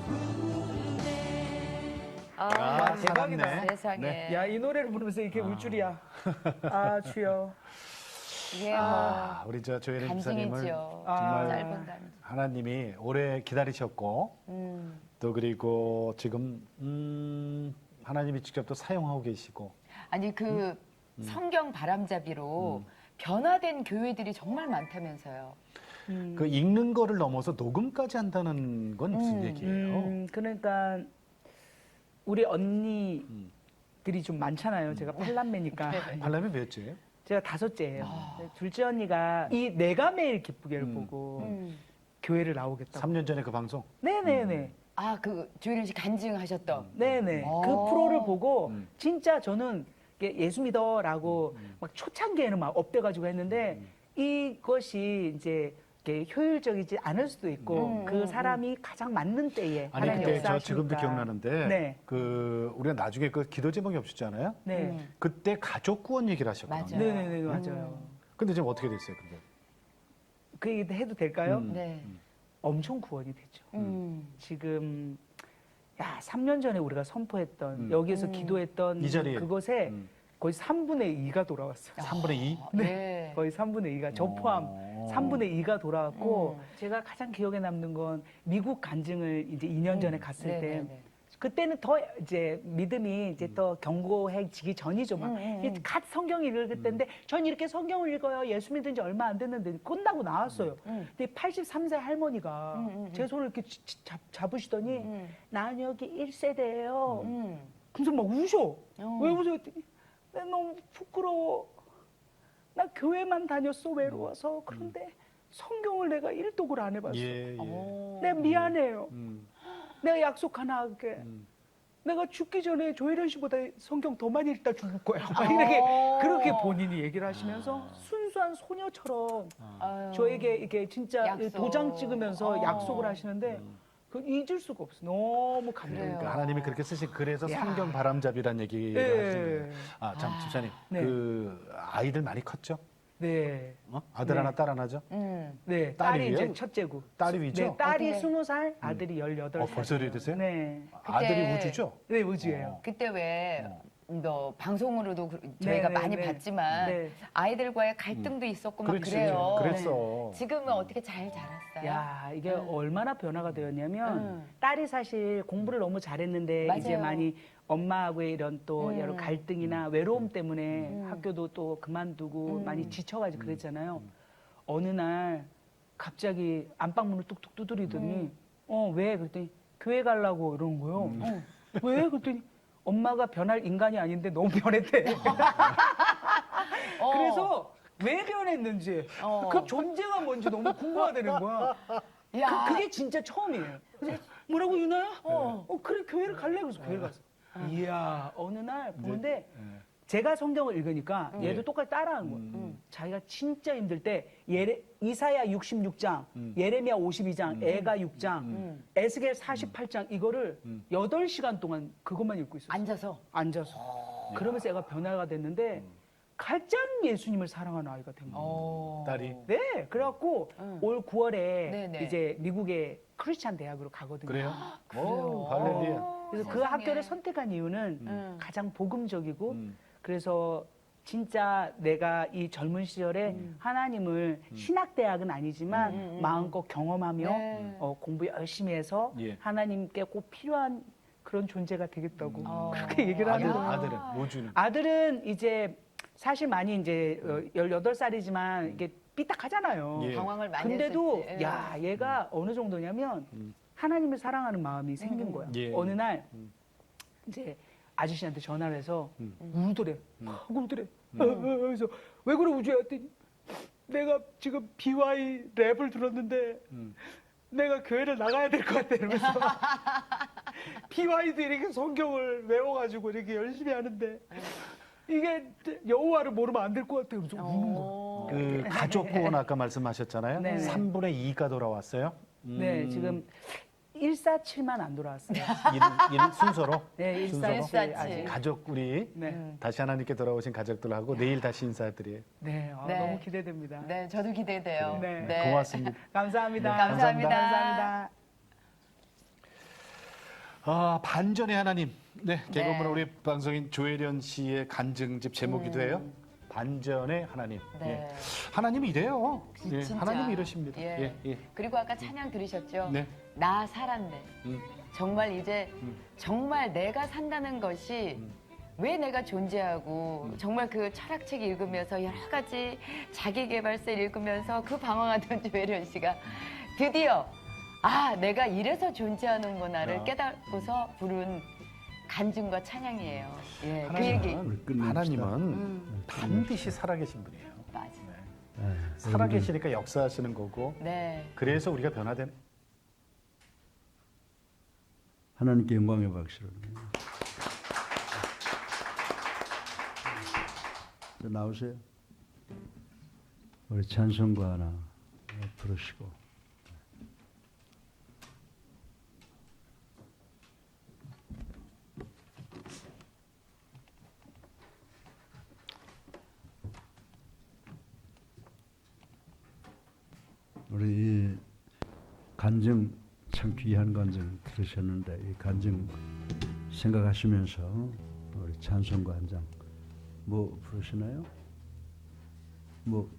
Speaker 6: 부르네.
Speaker 5: 아,
Speaker 6: 대박이다.
Speaker 4: 살았네.
Speaker 5: 세상에.
Speaker 6: 야, 이 노래를 부르면서 이렇게 울 줄이야. 아, 주여.
Speaker 5: 이게 뭐
Speaker 4: 우리 저 조혜림 집사님을
Speaker 5: 간증이죠.
Speaker 6: 아.
Speaker 4: 정말
Speaker 5: 짧은 간증.
Speaker 4: 하나님이 오래 기다리셨고 또 그리고 지금 하나님이 직접 또 사용하고 계시고
Speaker 5: 아니 그 성경 바람잡이로 변화된 교회들이 정말 많다면서요.
Speaker 4: 그 읽는 거를 넘어서 녹음까지 한다는 건 무슨 얘기예요?
Speaker 6: 그러니까 우리 언니들이 좀 많잖아요. 제가 팔남매니까.
Speaker 4: 발람이 몇째예요?
Speaker 6: 제가 다섯째예요. 둘째 언니가 이 내가 매일 기쁘게를 보고 교회를 나오겠다고.
Speaker 4: 3년 전에 그 방송?
Speaker 6: 네네네.
Speaker 5: 아, 그 조혜림 씨 간증하셨던.
Speaker 6: 네네.
Speaker 5: 오.
Speaker 6: 그 프로를 보고 진짜 저는 이게 예수 믿어라고 막 초창기에는 막 업돼가지고 했는데 이것이 이제 이게 효율적이지 않을 수도 있고 그 사람이 가장 맞는 때에
Speaker 4: 아니
Speaker 6: 하나님
Speaker 4: 그때 저
Speaker 6: 역사하시니까.
Speaker 4: 지금도 기억나는데
Speaker 6: 네.
Speaker 4: 그 우리가 나중에 그 기도 제목이 없었잖아요.
Speaker 6: 네.
Speaker 4: 그때 가족 구원 얘기를 하셨거든요.
Speaker 5: 맞아요.
Speaker 6: 네네네 맞아요.
Speaker 4: 근데 지금 어떻게 됐어요, 그게?
Speaker 6: 그 얘기 해도 될까요?
Speaker 5: 네.
Speaker 6: 엄청 구원이 됐죠. 지금 3년 전에 우리가 선포했던 여기에서 기도했던
Speaker 4: 이 자리에.
Speaker 6: 그곳에 거의 3분의 2가 돌아왔어요.
Speaker 4: 3분의 2?
Speaker 5: 네.
Speaker 6: 거의 3분의 2가 저 포함 3분의 2가 돌아왔고 제가 가장 기억에 남는 건 미국 간증을 이제 2년 전에 갔을 때
Speaker 5: 네네네.
Speaker 6: 그때는 더 이제 믿음이 이제 더 견고해지기 전이죠. 막 갓 성경 읽을 때인데 전 이렇게 성경을 읽어요. 예수 믿은 지 얼마 안 됐는데 끝나고 나왔어요. 근데 83세 할머니가 제 손을 이렇게 잡으시더니 난 여기 1세대예요. 그래서 막 우셔. 왜 우셔? 했더니 나 너무 부끄러워. 나 교회만 다녔어 외로워서. 그런데 성경을 내가 1독을 안 해봤어.
Speaker 4: 예, 예.
Speaker 6: 내가 미안해요. 내가 약속 하나 할게. 내가 죽기 전에 조혜련 씨보다 성경 더 많이 읽다 죽을 거야. 막 이렇게 그렇게 본인이 얘기를 하시면서 순수한 소녀처럼
Speaker 5: 아유.
Speaker 6: 저에게 이게 진짜
Speaker 5: 약속.
Speaker 6: 도장 찍으면서 약속을 하시는데 그 잊을 수가 없어. 너무 감동이에요.
Speaker 4: 그러니까 하나님이 그렇게 쓰신 그래서
Speaker 6: 야.
Speaker 4: 성경 바람잡이란 얘기를
Speaker 6: 네.
Speaker 4: 하시는 거예요. 아, 참 집사님.
Speaker 6: 네.
Speaker 4: 그 아이들 많이 컸죠?
Speaker 6: 네.
Speaker 4: 어? 아들
Speaker 6: 네.
Speaker 4: 하나, 딸 하나죠?
Speaker 6: 네.
Speaker 4: 딸이
Speaker 6: 딸이 이제
Speaker 4: 위에요?
Speaker 6: 첫째고.
Speaker 4: 딸이 위죠?
Speaker 6: 네, 딸이
Speaker 5: 어떻게?
Speaker 6: 20살, 아들이 18살.
Speaker 4: 벌써 이래 되세요?
Speaker 6: 네.
Speaker 4: 아들이 우주죠?
Speaker 6: 네, 우주예요.
Speaker 5: 그때 왜 뭐 방송으로도 저희가
Speaker 6: 네,
Speaker 5: 많이
Speaker 6: 네.
Speaker 5: 봤지만
Speaker 6: 네.
Speaker 5: 아이들과의 갈등도 있었고 막
Speaker 4: 그렇지.
Speaker 5: 그래요.
Speaker 4: 그랬어.
Speaker 5: 지금은 어떻게 잘 자랐어요?
Speaker 6: 야, 이게 얼마나 변화가 되었냐면
Speaker 5: 음.
Speaker 6: 딸이 사실 공부를 너무 잘했는데
Speaker 5: 맞아요.
Speaker 6: 이제 많이 엄마하고의 이런 또 여러 갈등이나 외로움 때문에 학교도 또 그만두고 많이 지쳐가지고 그랬잖아요. 어느 날 갑자기 안방문을 뚝뚝 두드리더니 왜? 그랬더니 교회 가려고 이러는 거예요. 왜? 그랬더니 엄마가 변할 인간이 아닌데 너무 변했대. 그래서 왜 변했는지 그 존재가 뭔지 너무 궁금하다는 거야.
Speaker 5: 야.
Speaker 6: 그게 진짜 처음이에요. 그래서 뭐라고 유나야? 그래 교회를 갈래? 그래서 교회 갔어. 이야 어느 날 보는데 제가 성경을 읽으니까 얘도
Speaker 4: 예.
Speaker 6: 똑같이 따라하는 거예요. 자기가 진짜 힘들 때 이사야 66장, 예레미야 52장, 애가 6장, 에스겔 48장 이거를 8시간 동안 그것만 읽고 있었어요.
Speaker 5: 앉아서.
Speaker 6: 앉아서. 그러면서 애가 변화가 됐는데 가장 예수님을 사랑하는 아이가 된 거예요.
Speaker 4: 딸이.
Speaker 6: 네, 그래갖고 올 9월에
Speaker 5: 네네.
Speaker 6: 이제 미국의 크리스찬 대학으로 가거든요.
Speaker 4: 그래요?
Speaker 5: 그래요?
Speaker 4: 오, 할렐루야.
Speaker 6: 그래서 그
Speaker 5: 세상에.
Speaker 6: 학교를 선택한 이유는 가장 복음적이고 그래서 진짜 내가 이 젊은 시절에 하나님을 신학대학은 아니지만 마음껏 경험하며
Speaker 5: 네.
Speaker 6: 공부 열심히 해서
Speaker 4: 예.
Speaker 6: 하나님께 꼭 필요한 그런 존재가 되겠다고
Speaker 5: 어.
Speaker 6: 그렇게 얘기를 하는 거예요.
Speaker 4: 아들은 모주는.
Speaker 6: 아들은 이제 사실 많이 이제 18살이지만 이게 삐딱하잖아요.
Speaker 4: 예.
Speaker 5: 방황을 많이
Speaker 6: 근데도
Speaker 5: 했었지.
Speaker 6: 야 얘가 어느 정도냐면 하나님을 사랑하는 마음이 생긴 거야.
Speaker 4: 예.
Speaker 6: 어느 날 이제 아저씨한테 전화를 해서 울더래. 막 울더래. 그래서 왜 그래 우주야? 했더니 내가 지금 BY 랩을 들었는데 내가 교회를 나가야 될 것 같아 이러면서 BY도 이렇게 성경을 외워가지고 이렇게 열심히 하는데 이게 여호와를 모르면 안 될 것 같아 그래서 우는 거야.
Speaker 4: 그 가족 구원 아까 말씀하셨잖아요.
Speaker 6: 네네.
Speaker 4: 3분의 2가 돌아왔어요.
Speaker 6: 네 지금 147만 안 돌아왔어요.
Speaker 4: 일 순서로.
Speaker 6: 네
Speaker 4: 순서로.
Speaker 6: 147 아직.
Speaker 4: 가족 우리
Speaker 6: 네.
Speaker 4: 다시 하나님께 돌아오신 가족들하고 내일 다시 인사드려요.
Speaker 6: 네,
Speaker 5: 네.
Speaker 6: 너무 기대됩니다.
Speaker 5: 네, 저도 기대돼요.
Speaker 6: 네.
Speaker 4: 고맙습니다.
Speaker 6: 감사합니다.
Speaker 5: 네, 감사합니다.
Speaker 6: 감사합니다.
Speaker 4: 반전의 하나님. 네, 개그맨
Speaker 5: 네.
Speaker 4: 우리 방송인 조혜련 씨의 간증집 제목이기도 해요. 반전의 하나님.
Speaker 5: 네.
Speaker 4: 예. 하나님이 이래요. 예,
Speaker 5: 진짜.
Speaker 4: 하나님이 이러십니다.
Speaker 5: 예.
Speaker 4: 예.
Speaker 5: 그리고 아까 찬양 들으셨죠?
Speaker 4: 네.
Speaker 5: 나 살았네.
Speaker 4: 음.
Speaker 5: 정말 이제 정말 내가 산다는 것이 왜 내가 존재하고 정말 그 철학책 읽으면서 여러 가지 자기계발서 읽으면서 그 방황하던 조혜련 씨가 드디어 내가 이래서 존재하는구나를
Speaker 4: 야.
Speaker 5: 깨닫고서 부른 간증과 찬양이에요. 예, 그
Speaker 4: 하나님은-
Speaker 5: 얘기.
Speaker 3: 우리 끝냅시다.
Speaker 4: 하나님은 반드시 살아계신 분이에요.
Speaker 5: 맞아.
Speaker 3: 네.
Speaker 4: 살아계시니까 역사하시는 거고
Speaker 5: 네.
Speaker 4: 그래서 우리가 변화된
Speaker 3: 하나님께 영광의 박수를. 자, 나오세요. 우리 찬송가 하나 부르시고. 우리 이 간증 참 귀한 간증 들으셨는데 이 간증 생각하시면서 우리 찬송가 한 장 뭐 부르시나요? 뭐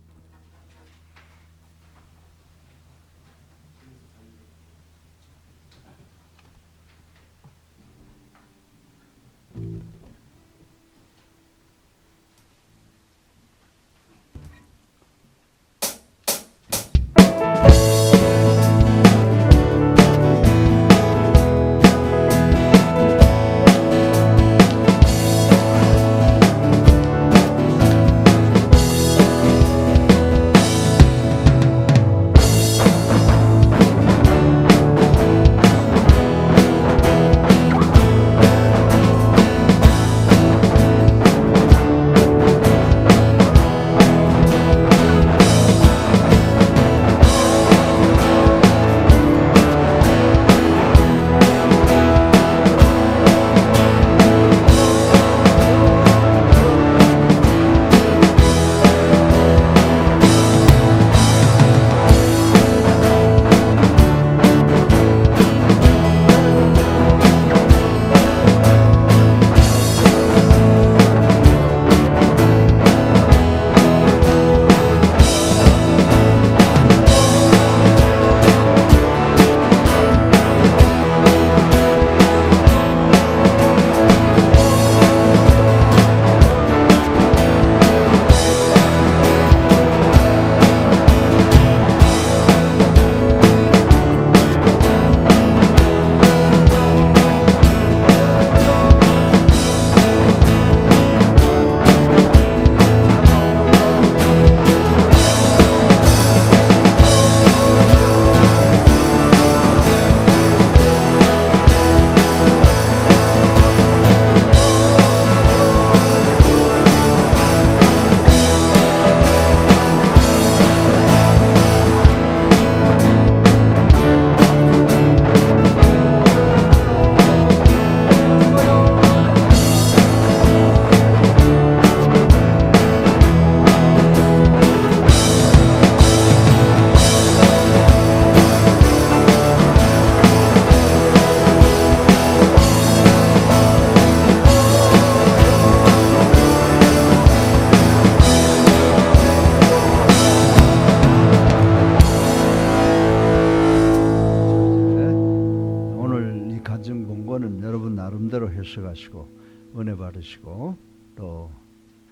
Speaker 3: 말씀대로 해석하시고 은혜 받으시고 또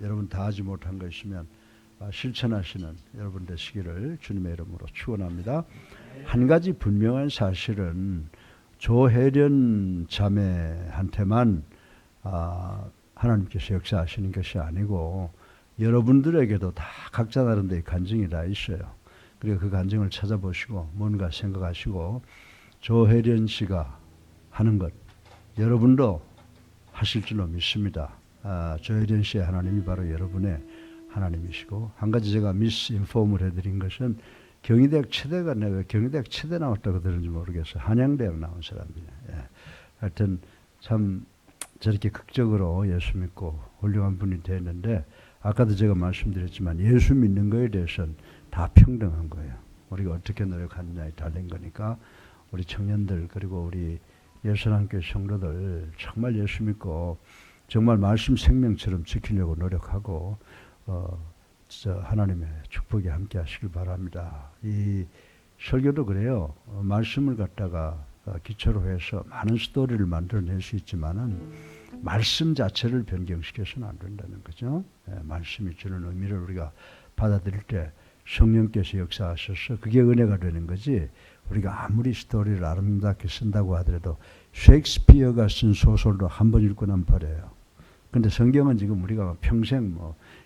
Speaker 3: 여러분 다 하지 못한 거 있으면 실천하시는 여러분 되시기를 주님의 이름으로 축원합니다. 한 가지 분명한 사실은 조혜련 자매한테만 하나님께서 역사하시는 것이 아니고 여러분들에게도 다 각자 나름대로 간증이 다 있어요. 그리고 그 간증을 찾아보시고 뭔가 생각하시고 조혜련 씨가 하는 것 여러분도 하실 줄로 믿습니다. 조혜련 씨의 하나님이 바로 여러분의 하나님이시고 한 가지 제가 미스인폼을 해드린 것은 경희대학 치대가 내가 왜 경희대학 치대 나왔다고 들은지 모르겠어요. 한양대학 나온 사람이에요. 예. 하여튼 참 저렇게 극적으로 예수 믿고 훌륭한 분이 됐는데 아까도 제가 말씀드렸지만 예수 믿는 거에 대해서는 다 평등한 거예요. 우리가 어떻게 노력하느냐에 달린 거니까 우리 청년들 그리고 우리 예수님교회 성도들 정말 예수 믿고 정말 말씀 생명처럼 지키려고 노력하고 진짜 하나님의 축복이 함께 하시길 바랍니다. 이 설교도 그래요. 말씀을 갖다가 기초로 해서 많은 스토리를 만들어낼 수 있지만은 말씀 자체를 변경시켜서는 안 된다는 거죠. 말씀이 주는 의미를 우리가 받아들일 때 성령께서 역사하셔서 그게 은혜가 되는 거지. 우리가 아무리 스토리를 아름답게 쓴다고 하더라도 셰익스피어가 쓴 소설도 한 번 읽고 나면 버려요. 근데 성경은 지금 우리가 평생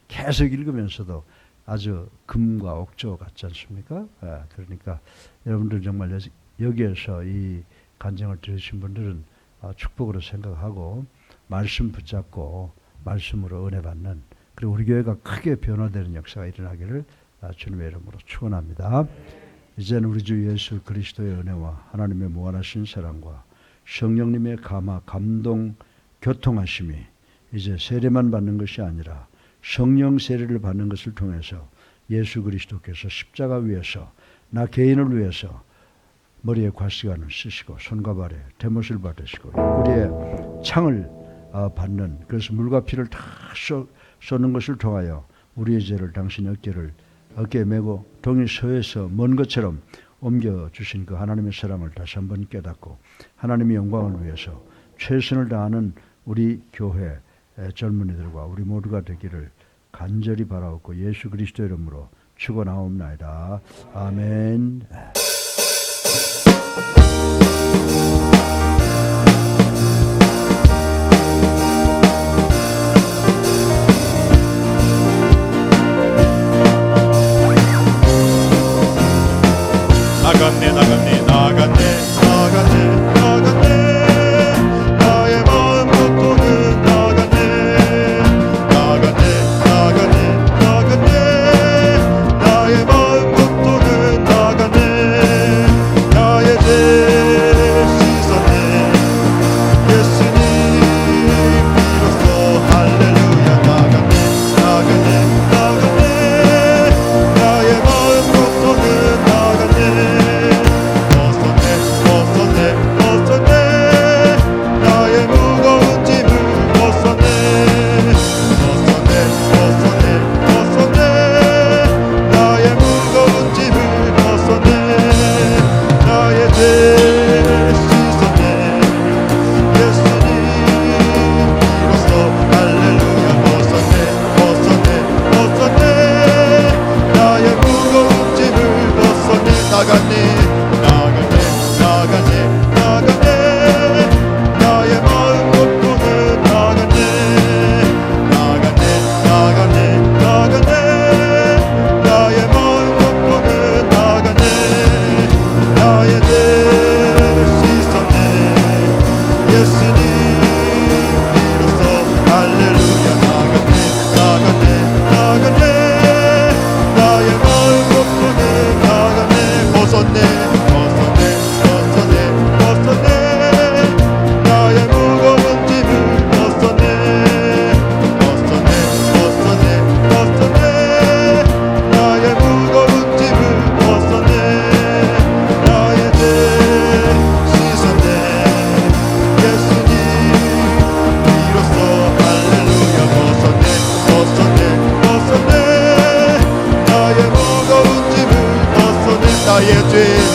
Speaker 3: 계속 읽으면서도 아주 금과 옥조 같지 않습니까? 그러니까 여러분들 정말 여기에서 이 간증을 들으신 분들은 축복으로 생각하고 말씀 붙잡고 말씀으로 은혜 받는 그리고 우리 교회가 크게 변화되는 역사가 일어나기를 주님의 이름으로 축원합니다. 이제는 우리 주 예수 그리스도의 은혜와 하나님의 무한하신 사랑과 성령님의 감동 교통하심이 이제 세례만 받는 것이 아니라 성령 세례를 받는 것을 통해서 예수 그리스도께서 십자가 위에서 나 개인을 위해서 머리에 과시관을 쓰시고 손과 발에 대못을 받으시고 우리의 창을 받는 그래서 물과 피를 다 쏟는 것을 통하여 우리의 죄를 당신 어깨에 메고 동이 서에서 먼 것처럼 옮겨주신 그 하나님의 사랑을 다시 한번 깨닫고 하나님의 영광을 위해서 최선을 다하는 우리 교회 젊은이들과 우리 모두가 되기를 간절히 바라옵고 예수 그리스도 이름으로 축원하옵나이다. 아멘.
Speaker 1: 나갔네 나갔네 나갔네 나갔네 나갔네 나의 마음 고통은 나갔네 나갔네 나갔네 나갔네 나의 마음 고통은 나갔네 나의 죄 씻었네 예수님 비로소 할렐루야 나갔네 나갔네 나갔네 나의 마음 고통은 나갔네 나의 무거운 짐을 벗었네 나의 무거운 짐을 벗었네 나의 죄 씻었네 예수님 비로소 할렐루야 벗었네 나의 무거운 짐을 벗었네 나갔네 나의 마음 고통은 나갔네 나의 마음 고통은 나갔네 나의 죄 씻었네 예수님 비로소 할렐루야 나갔네 나의 마음 고통은 나갔네 벗었네 나의 무거운 짐을 벗었네 나의 무거운 짐을 벗었네 나의 죄 씻었네 예수님 비로소 할렐루야 벗었네 나의 무거운 짐을 벗었네 나의 죄